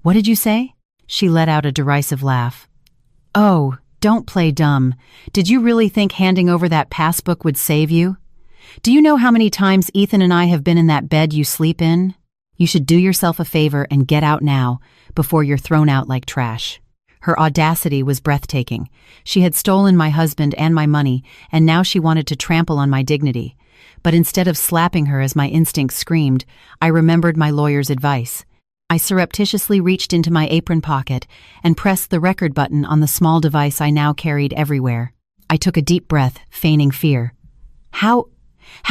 "What did you say?" She let out a derisive laugh. "Oh, don't play dumb. Did you really think handing over that passbook would save you? Do you know how many times Ethan and I have been in that bed you sleep in? You should do yourself a favor and get out now, before you're thrown out like trash." Her audacity was breathtaking. She had stolen my husband and my money, and now she wanted to trample on my dignity. But instead of slapping her as my instincts screamed, I remembered my lawyer's advice. I surreptitiously reached into my apron pocket and pressed the record button on the small device I now carried everywhere. I took a deep breath, feigning fear. How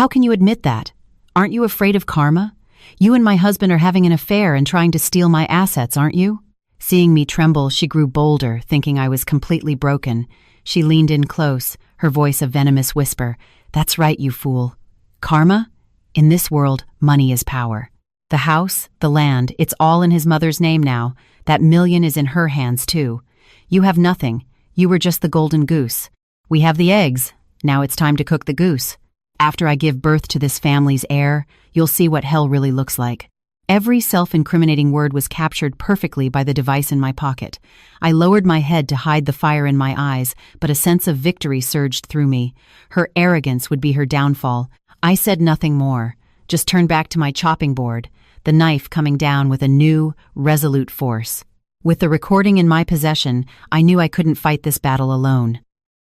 can you admit that? Aren't you afraid of karma? You and my husband are having an affair and trying to steal my assets, aren't you? Seeing me tremble, she grew bolder, thinking I was completely broken. She leaned in close, her voice a venomous whisper. "That's right, you fool. Karma? In this world, money is power. The house, the land, it's all in his mother's name now. That million is in her hands, too. You have nothing. You were just the golden goose. We have the eggs. Now it's time to cook the goose. After I give birth to this family's heir, you'll see what hell really looks like." Every self-incriminating word was captured perfectly by the device in my pocket. I lowered my head to hide the fire in my eyes, but a sense of victory surged through me. Her arrogance would be her downfall. I said nothing more, just turned back to my chopping board, the knife coming down with a new, resolute force. With the recording in my possession, I knew I couldn't fight this battle alone.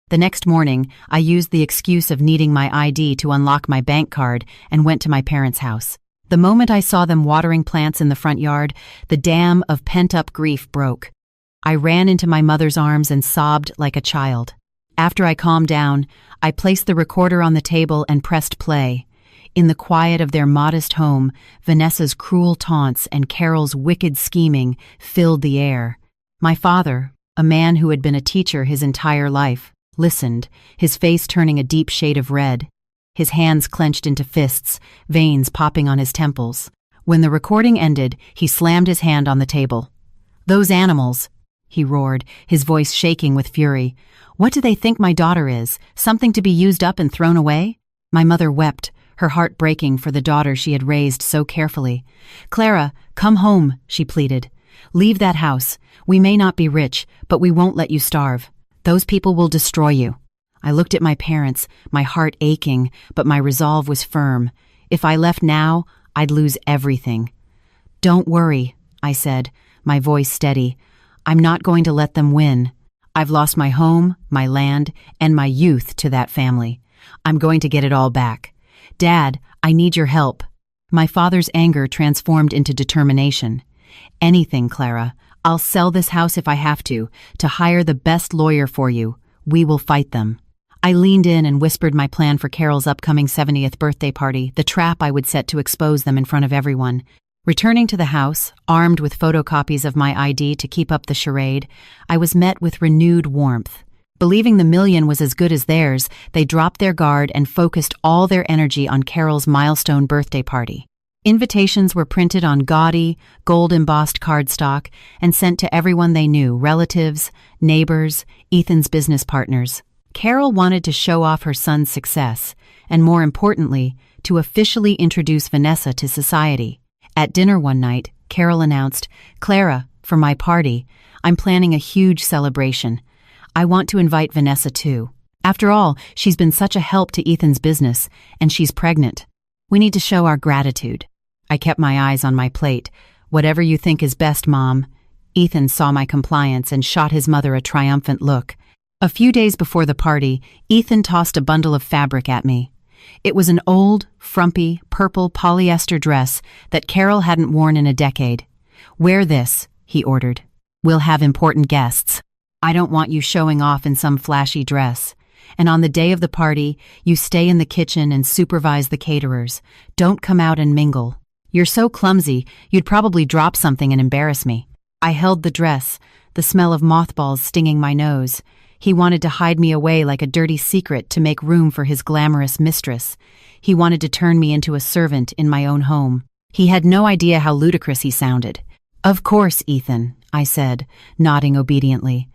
The next morning, I used the excuse of needing my ID to unlock my bank card and went to my parents' house. The moment I saw them watering plants in the front yard, the dam of pent-up grief broke. I ran into my mother's arms and sobbed like a child. After I calmed down, I placed the recorder on the table and pressed play. In the quiet of their modest home, Vanessa's cruel taunts and Carol's wicked scheming filled the air. My father, a man who had been a teacher his entire life, listened, his face turning a deep shade of red. His hands clenched into fists, veins popping on his temples. When the recording ended, he slammed his hand on the table. "Those animals," he roared, his voice shaking with fury. "What do they think my daughter is? Something to be used up and thrown away?" My mother wept, her heart breaking for the daughter she had raised so carefully. "Clara, come home," she pleaded. "Leave that house. We may not be rich, but we won't let you starve. Those people will destroy you." I looked at my parents, my heart aching, but my resolve was firm. If I left now, I'd lose everything. "Don't worry," I said, my voice steady. "I'm not going to let them win. I've lost my home, my land, and my youth to that family. I'm going to get it all back. Dad, I need your help." My father's anger transformed into determination. "Anything, Clara. I'll sell this house if I have to hire the best lawyer for you. We will fight them." I leaned in and whispered my plan for Carol's upcoming 70th birthday party, the trap I would set to expose them in front of everyone. Returning to the house, armed with photocopies of my ID to keep up the charade, I was met with renewed warmth. Believing the million was as good as theirs, they dropped their guard and focused all their energy on Carol's milestone birthday party. Invitations were printed on gaudy, gold-embossed cardstock and sent to everyone they knew, relatives, neighbors, Ethan's business partners. Carol wanted to show off her son's success, and more importantly, to officially introduce Vanessa to society. At dinner one night, Carol announced, "Clara, for my party, I'm planning a huge celebration. I want to invite Vanessa too. After all, she's been such a help to Ethan's business, and she's pregnant. We need to show our gratitude. I kept my eyes on my plate. Whatever you think is best, Mom. Ethan saw my compliance and shot his mother a triumphant look. A few days before the party, Ethan tossed a bundle of fabric at me. It was an old, frumpy, purple polyester dress that Carol hadn't worn in a decade. "Wear this," he ordered. "We'll have important guests. I don't want you showing off in some flashy dress. And on the day of the party, you stay in the kitchen and supervise the caterers. Don't come out and mingle. You're so clumsy, you'd probably drop something and embarrass me." I held the dress, the smell of mothballs stinging my nose. He wanted to hide me away like a dirty secret to make room for his glamorous mistress. He wanted to turn me into a servant in my own home. He had no idea how ludicrous he sounded. "Of course, Ethan," I said, nodding obediently.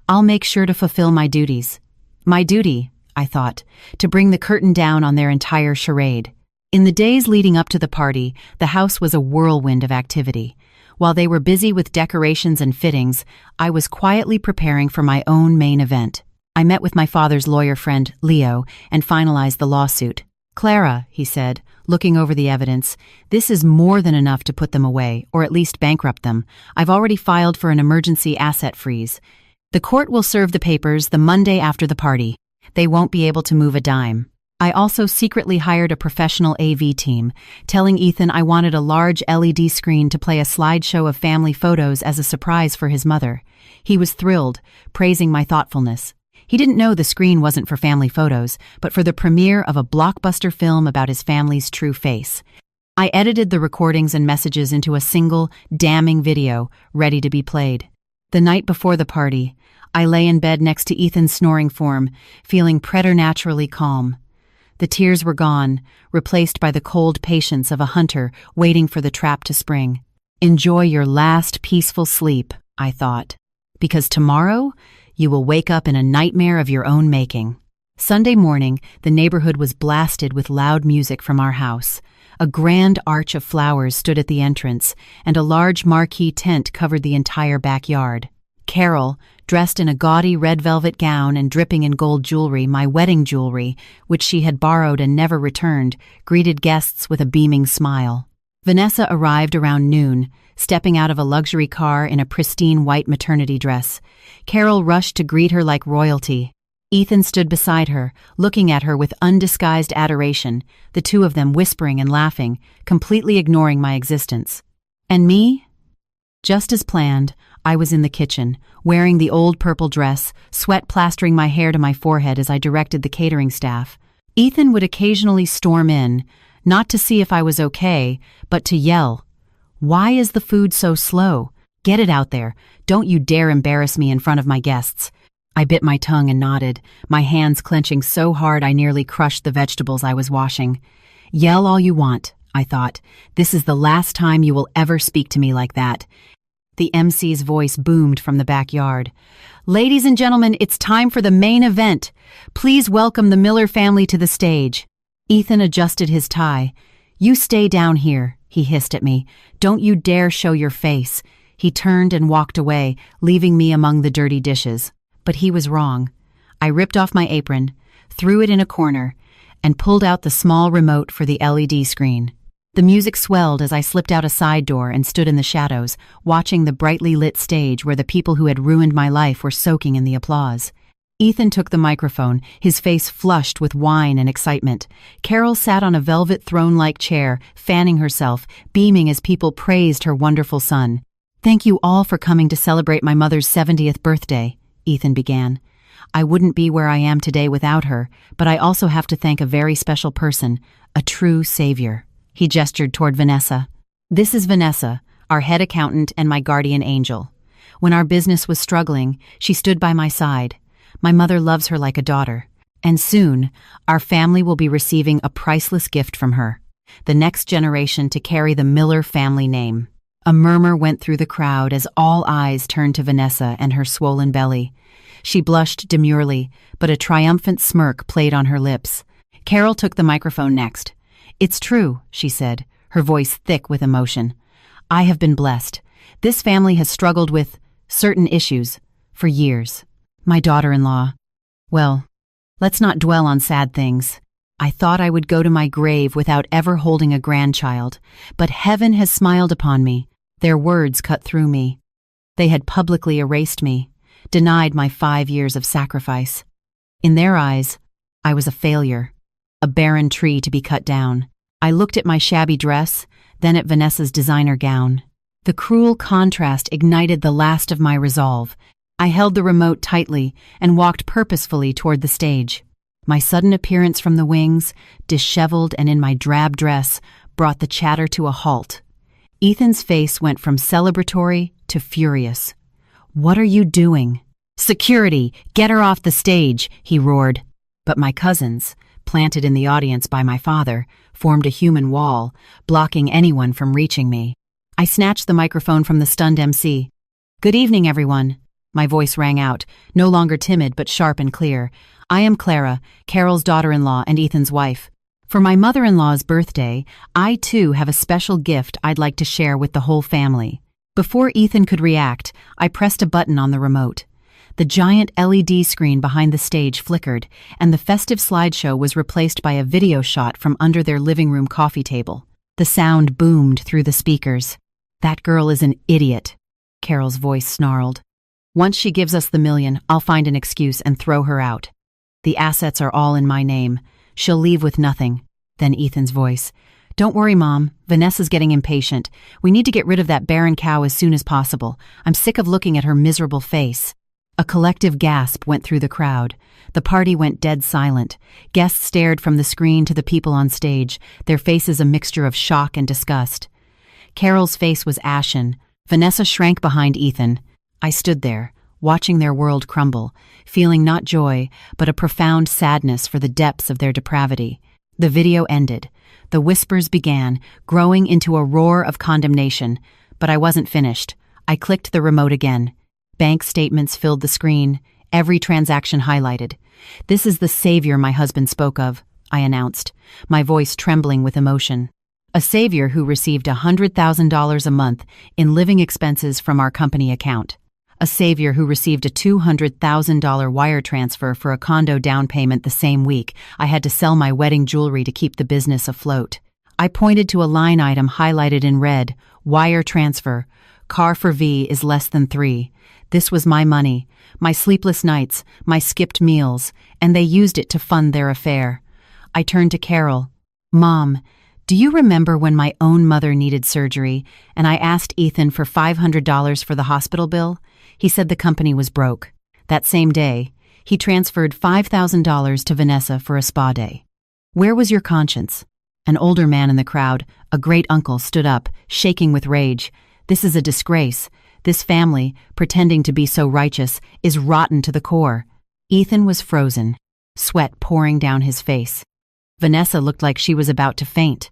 "I'll make sure to fulfill my duties." My duty, I thought, to bring the curtain down on their entire charade. In the days leading up to the party, the house was a whirlwind of activity. While they were busy with decorations and fittings, I was quietly preparing for my own main event. I met with my father's lawyer friend, Leo, and finalized the lawsuit. "Clara," he said, looking over the evidence, "this is more than enough to put them away, or at least bankrupt them. I've already filed for an emergency asset freeze. The court will serve the papers the Monday after the party. They won't be able to move a dime." I also secretly hired a professional AV team, telling Ethan I wanted a large LED screen to play a slideshow of family photos as a surprise for his mother. He was thrilled, praising my thoughtfulness. He didn't know the screen wasn't for family photos, but for the premiere of a blockbuster film about his family's true face. I edited the recordings and messages into a single, damning video, ready to be played. The night before the party, I lay in bed next to Ethan's snoring form, feeling preternaturally calm. The tears were gone, replaced by the cold patience of a hunter waiting for the trap to spring. "Enjoy your last peaceful sleep," I thought, "because tomorrow you will wake up in a nightmare of your own making." Sunday morning, the neighborhood was blasted with loud music from our house. A grand arch of flowers stood at the entrance, and a large marquee tent covered the entire backyard. Carol, dressed in a gaudy red velvet gown and dripping in gold jewelry, my wedding jewelry, which she had borrowed and never returned, greeted guests with a beaming smile. Vanessa arrived around noon, stepping out of a luxury car in a pristine white maternity dress. Carol rushed to greet her like royalty. Ethan stood beside her, looking at her with undisguised adoration, the two of them whispering and laughing, completely ignoring my existence. And me? Just as planned, I was in the kitchen, wearing the old purple dress, sweat plastering my hair to my forehead as I directed the catering staff. Ethan would occasionally storm in, not to see if I was okay, but to yell, "Why is the food so slow? Get it out there. Don't you dare embarrass me in front of my guests." I bit my tongue and nodded, my hands clenching so hard I nearly crushed the vegetables I was washing. "Yell all you want," I thought. "This is the last time you will ever speak to me like that." The MC's voice boomed from the backyard. "Ladies and gentlemen, it's time for the main event. Please welcome the Miller family to the stage." Ethan adjusted his tie. "You stay down here," he hissed at me. "Don't you dare show your face." He turned and walked away, leaving me among the dirty dishes. But he was wrong. I ripped off my apron, threw it in a corner, and pulled out the small remote for the LED screen. The music swelled as I slipped out a side door and stood in the shadows, watching the brightly lit stage where the people who had ruined my life were soaking in the applause. Ethan took the microphone, his face flushed with wine and excitement. Carol sat on a velvet throne-like chair, fanning herself, beaming as people praised her wonderful son. "Thank you all for coming to celebrate my mother's 70th birthday," Ethan began. "I wouldn't be where I am today without her, but I also have to thank a very special person, a true savior." He gestured toward Vanessa. "This is Vanessa, our head accountant and my guardian angel. When our business was struggling, she stood by my side. My mother loves her like a daughter. And soon, our family will be receiving a priceless gift from her, the next generation to carry the Miller family name." A murmur went through the crowd as all eyes turned to Vanessa and her swollen belly. She blushed demurely, but a triumphant smirk played on her lips. Carol took the microphone next. "It's true," she said, her voice thick with emotion. "I have been blessed. This family has struggled with certain issues, for years. My daughter-in-law. Well, let's not dwell on sad things. I thought I would go to my grave without ever holding a grandchild, but heaven has smiled upon me. Their words cut through me. They had publicly erased me, denied my 5 years of sacrifice. In their eyes, I was a failure, a barren tree to be cut down. I looked at my shabby dress, then at Vanessa's designer gown. The cruel contrast ignited the last of my resolve. I held the remote tightly and walked purposefully toward the stage. My sudden appearance from the wings, disheveled and in my drab dress, brought the chatter to a halt. Ethan's face went from celebratory to furious. "What are you doing?" "Security! Get her off the stage!" he roared. But my cousins, planted in the audience by my father, formed a human wall, blocking anyone from reaching me. I snatched the microphone from the stunned MC. "Good evening, everyone." My voice rang out, no longer timid but sharp and clear. "I am Clara, Carol's daughter-in-law and Ethan's wife. For my mother-in-law's birthday, I too have a special gift I'd like to share with the whole family." Before Ethan could react, I pressed a button on the remote. The giant LED screen behind the stage flickered, and the festive slideshow was replaced by a video shot from under their living room coffee table. The sound boomed through the speakers. "That girl is an idiot," Carol's voice snarled. "Once she gives us the million, I'll find an excuse and throw her out. The assets are all in my name. She'll leave with nothing." Then Ethan's voice. "Don't worry, Mom. Vanessa's getting impatient. We need to get rid of that barren cow as soon as possible. I'm sick of looking at her miserable face." A collective gasp went through the crowd. The party went dead silent. Guests stared from the screen to the people on stage, their faces a mixture of shock and disgust. Carol's face was ashen. Vanessa shrank behind Ethan. I stood there, watching their world crumble, feeling not joy, but a profound sadness for the depths of their depravity. The video ended. The whispers began, growing into a roar of condemnation. But I wasn't finished. I clicked the remote again. Bank statements filled the screen, every transaction highlighted. "This is the savior my husband spoke of," I announced, my voice trembling with emotion. "A savior who received $100,000 a month in living expenses from our company account. A savior who received a $200,000 wire transfer for a condo down payment the same week I had to sell my wedding jewelry to keep the business afloat." I pointed to a line item highlighted in red, "Wire transfer. Car for V is less than 3. This was my money, my sleepless nights, my skipped meals, and they used it to fund their affair. I turned to Carol. "Mom, do you remember when my own mother needed surgery, and I asked Ethan for $500 for the hospital bill? He said the company was broke. That same day, he transferred $5,000 to Vanessa for a spa day. Where was your conscience?" An older man in the crowd, a great uncle, stood up, shaking with rage. "This is a disgrace. This family, pretending to be so righteous, is rotten to the core." Ethan was frozen, sweat pouring down his face. Vanessa looked like she was about to faint.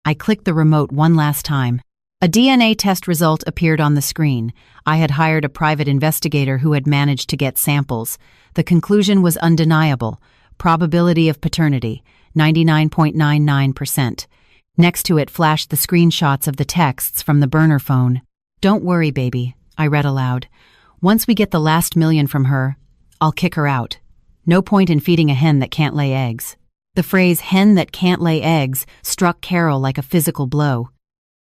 I clicked the remote one last time. A DNA test result appeared on the screen. I had hired a private investigator who had managed to get samples. The conclusion was undeniable. Probability of paternity, 99.99%. Next to it flashed the screenshots of the texts from the burner phone. "Don't worry, baby," I read aloud. "Once we get the last million from her, I'll kick her out. No point in feeding a hen that can't lay eggs." The phrase "hen that can't lay eggs" struck Carol like a physical blow.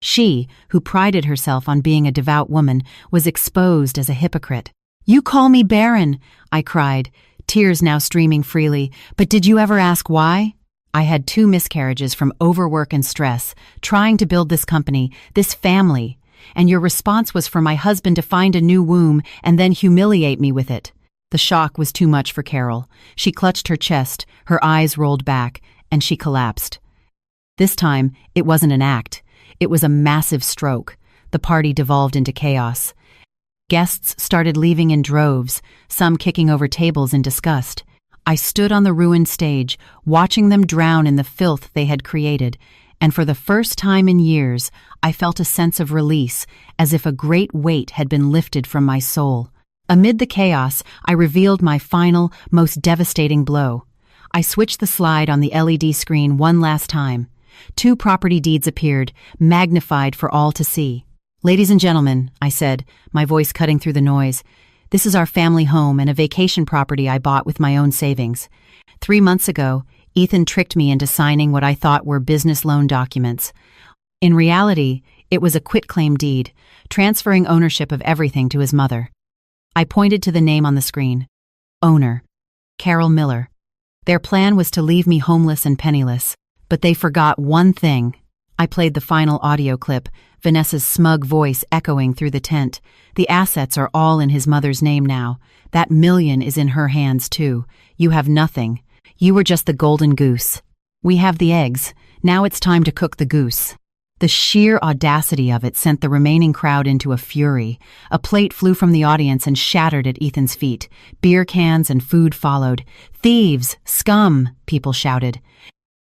She, who prided herself on being a devout woman, was exposed as a hypocrite. "You call me barren," I cried, tears now streaming freely. "But did you ever ask why?" I had 2 miscarriages from overwork and stress, trying to build this company, this family. And your response was for my husband to find a new womb and then humiliate me with it. The shock was too much for Carol. She clutched her chest, her eyes rolled back, and she collapsed. This time, it wasn't an act. It was a massive stroke. The party devolved into chaos. Guests started leaving in droves, some kicking over tables in disgust. I stood on the ruined stage, watching them drown in the filth they had created, and for the first time in years, I felt a sense of release, as if a great weight had been lifted from my soul. Amid the chaos, I revealed my final, most devastating blow. I switched the slide on the LED screen one last time. 2 property deeds appeared, magnified for all to see. "Ladies and gentlemen," I said, my voice cutting through the noise, "this is our family home and a vacation property I bought with my own savings. 3 months ago, Ethan tricked me into signing what I thought were business loan documents. In reality, it was a quitclaim deed, transferring ownership of everything to his mother." I pointed to the name on the screen. Owner: Carol Miller. Their plan was to leave me homeless and penniless, but they forgot one thing. I played the final audio clip, Vanessa's smug voice echoing through the tent. "The assets are all in his mother's name now. That million is in her hands, too. You have nothing. You were just the golden goose. We have the eggs. Now it's time to cook the goose." The sheer audacity of it sent the remaining crowd into a fury. A plate flew from the audience and shattered at Ethan's feet. Beer cans and food followed. "Thieves! Scum!" people shouted.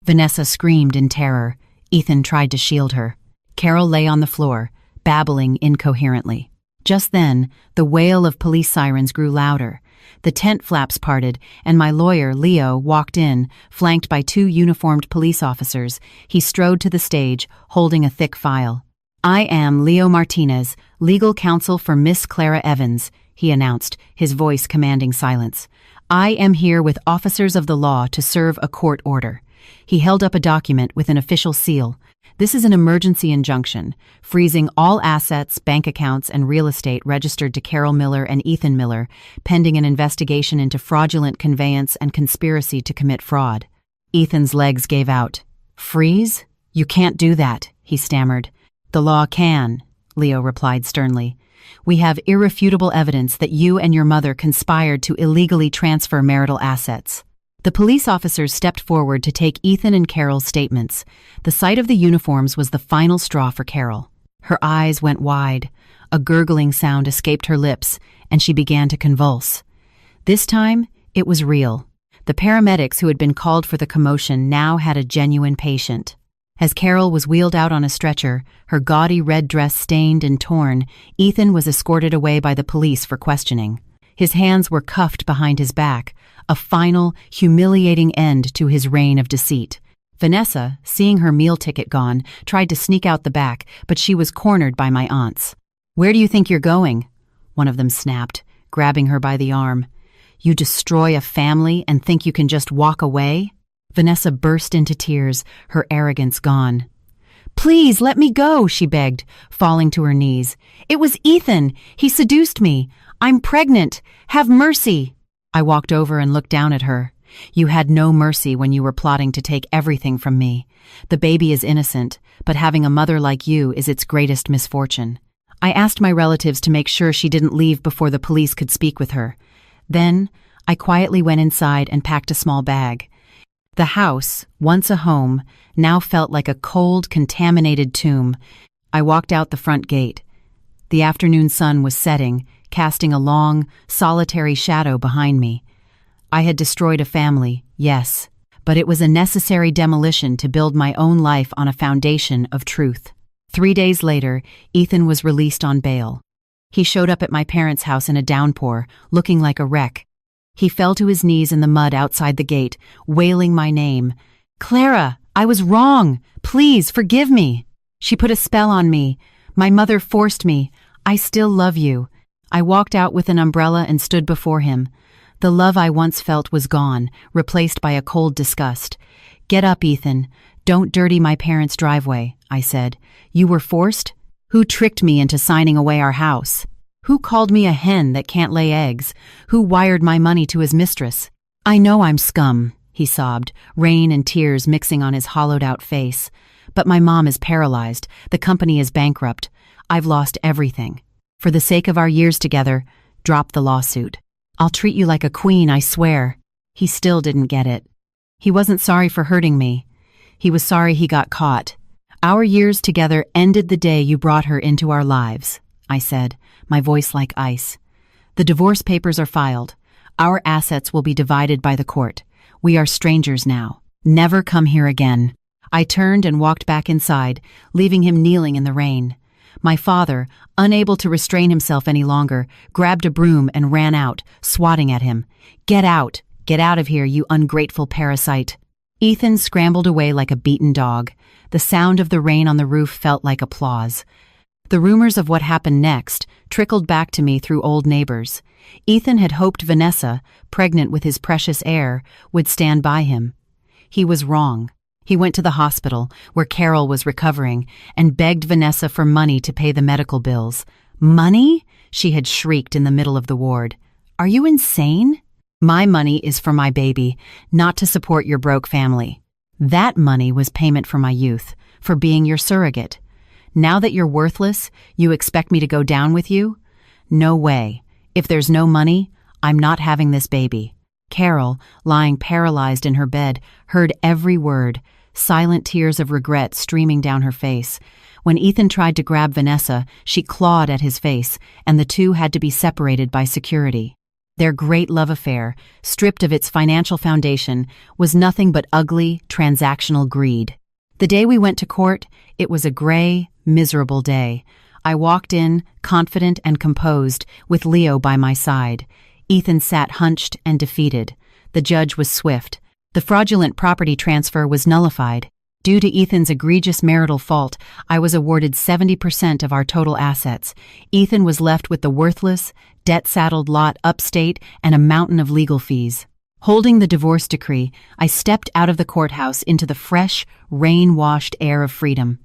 Vanessa screamed in terror. Ethan tried to shield her. Carol lay on the floor, babbling incoherently. Just then, the wail of police sirens grew louder. The tent flaps parted, and my lawyer, Leo, walked in, flanked by 2 uniformed police officers. He strode to the stage, holding a thick file. "I am Leo Martinez, legal counsel for Miss Clara Evans," he announced, his voice commanding silence. "I am here with officers of the law to serve a court order." He held up a document with an official seal. "This is an emergency injunction, freezing all assets, bank accounts, and real estate registered to Carol Miller and Ethan Miller, pending an investigation into fraudulent conveyance and conspiracy to commit fraud." Ethan's legs gave out. "Freeze? You can't do that," he stammered. "The law can," Leo replied sternly. "We have irrefutable evidence that you and your mother conspired to illegally transfer marital assets." The police officers stepped forward to take Ethan and Carol's statements. The sight of the uniforms was the final straw for Carol. Her eyes went wide. A gurgling sound escaped her lips, and she began to convulse. This time, it was real. The paramedics who had been called for the commotion now had a genuine patient. As Carol was wheeled out on a stretcher, her gaudy red dress stained and torn, Ethan was escorted away by the police for questioning. His hands were cuffed behind his back, a final, humiliating end to his reign of deceit. Vanessa, seeing her meal ticket gone, tried to sneak out the back, but she was cornered by my aunts. "Where do you think you're going?" one of them snapped, grabbing her by the arm. "You destroy a family and think you can just walk away?" Vanessa burst into tears, her arrogance gone. "Please, let me go," she begged, falling to her knees. "It was Ethan. He seduced me. I'm pregnant. Have mercy." I walked over and looked down at her. "You had no mercy when you were plotting to take everything from me. The baby is innocent, but having a mother like you is its greatest misfortune." I asked my relatives to make sure she didn't leave before the police could speak with her. Then, I quietly went inside and packed a small bag. The house, once a home, now felt like a cold, contaminated tomb. I walked out the front gate. The afternoon sun was setting, casting a long, solitary shadow behind me. I had destroyed a family, yes, but it was a necessary demolition to build my own life on a foundation of truth. 3 days later, Ethan was released on bail. He showed up at my parents' house in a downpour, looking like a wreck. He fell to his knees in the mud outside the gate, wailing my name. "Clara, I was wrong. Please, forgive me." "She put a spell on me. My mother forced me. I still love you." I walked out with an umbrella and stood before him. The love I once felt was gone, replaced by a cold disgust. "Get up, Ethan. Don't dirty my parents' driveway," I said. "You were forced? Who tricked me into signing away our house? Who called me a hen that can't lay eggs? Who wired my money to his mistress?" "I know I'm scum," he sobbed, rain and tears mixing on his hollowed-out face. "But my mom is paralyzed. The company is bankrupt. I've lost everything. For the sake of our years together, drop the lawsuit. I'll treat you like a queen, I swear." He still didn't get it. He wasn't sorry for hurting me. He was sorry he got caught. "Our years together ended the day you brought her into our lives," I said, my voice like ice. "The divorce papers are filed. Our assets will be divided by the court. We are strangers now. Never come here again." I turned and walked back inside, leaving him kneeling in the rain. My father, unable to restrain himself any longer, grabbed a broom and ran out, swatting at him. Get out! Get out of here, you ungrateful parasite!" Ethan scrambled away like a beaten dog. The sound of the rain on the roof felt like applause. The rumors of what happened next trickled back to me through old neighbors. Ethan had hoped Vanessa, pregnant with his precious heir, would stand by him. He was wrong. He went to the hospital, where Carol was recovering, and begged Vanessa for money to pay the medical bills. "Money?" she had shrieked in the middle of the ward. "Are you insane? My money is for my baby, not to support your broke family. That money was payment for my youth, for being your surrogate. Now that you're worthless, you expect me to go down with you? No way. If there's no money, I'm not having this baby." Carol, lying paralyzed in her bed, heard every word, silent tears of regret streaming down her face. When Ethan tried to grab Vanessa, she clawed at his face, and the two had to be separated by security. Their great love affair, stripped of its financial foundation, was nothing but ugly, transactional greed. The day we went to court, it was a gray, miserable day. I walked in, confident and composed, with Leo by my side. Ethan sat hunched and defeated. The judge was swift. The fraudulent property transfer was nullified. Due to Ethan's egregious marital fault, I was awarded 70% of our total assets. Ethan was left with the worthless, debt-saddled lot upstate and a mountain of legal fees. Holding the divorce decree, I stepped out of the courthouse into the fresh, rain-washed air of freedom.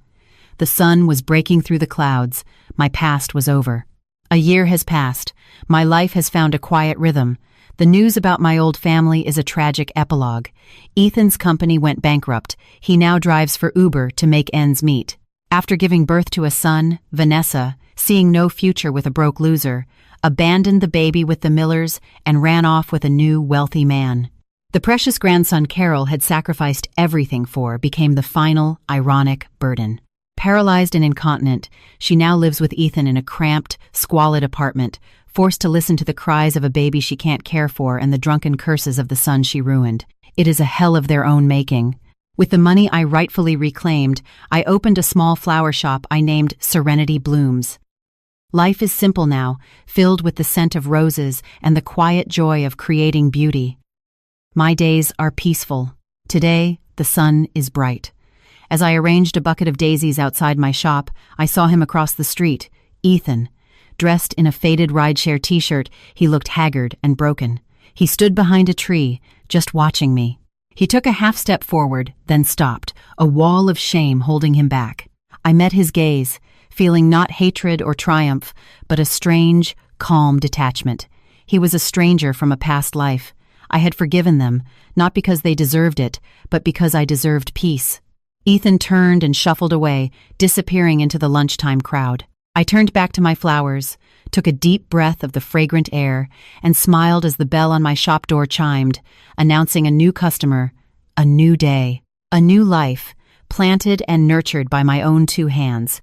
The sun was breaking through the clouds. My past was over. A year has passed. My life has found a quiet rhythm. The news about my old family is a tragic epilogue. Ethan's company went bankrupt. He now drives for Uber to make ends meet. After giving birth to a son, Vanessa, seeing no future with a broke loser, abandoned the baby with the Millers and ran off with a new, wealthy man. The precious grandson Carol had sacrificed everything for became the final, ironic burden. Paralyzed and incontinent, she now lives with Ethan in a cramped, squalid apartment, forced to listen to the cries of a baby she can't care for and the drunken curses of the son she ruined. It is a hell of their own making. With the money I rightfully reclaimed, I opened a small flower shop I named Serenity Blooms. Life is simple now, filled with the scent of roses and the quiet joy of creating beauty. My days are peaceful. Today, the sun is bright. As I arranged a bucket of daisies outside my shop, I saw him across the street, Ethan. Dressed in a faded rideshare t-shirt, he looked haggard and broken. He stood behind a tree, just watching me. He took a half step forward, then stopped, a wall of shame holding him back. I met his gaze, feeling not hatred or triumph, but a strange, calm detachment. He was a stranger from a past life. I had forgiven them, not because they deserved it, but because I deserved peace. Ethan turned and shuffled away, disappearing into the lunchtime crowd. I turned back to my flowers, took a deep breath of the fragrant air, and smiled as the bell on my shop door chimed, announcing a new customer, a new day, a new life, planted and nurtured by my own two hands.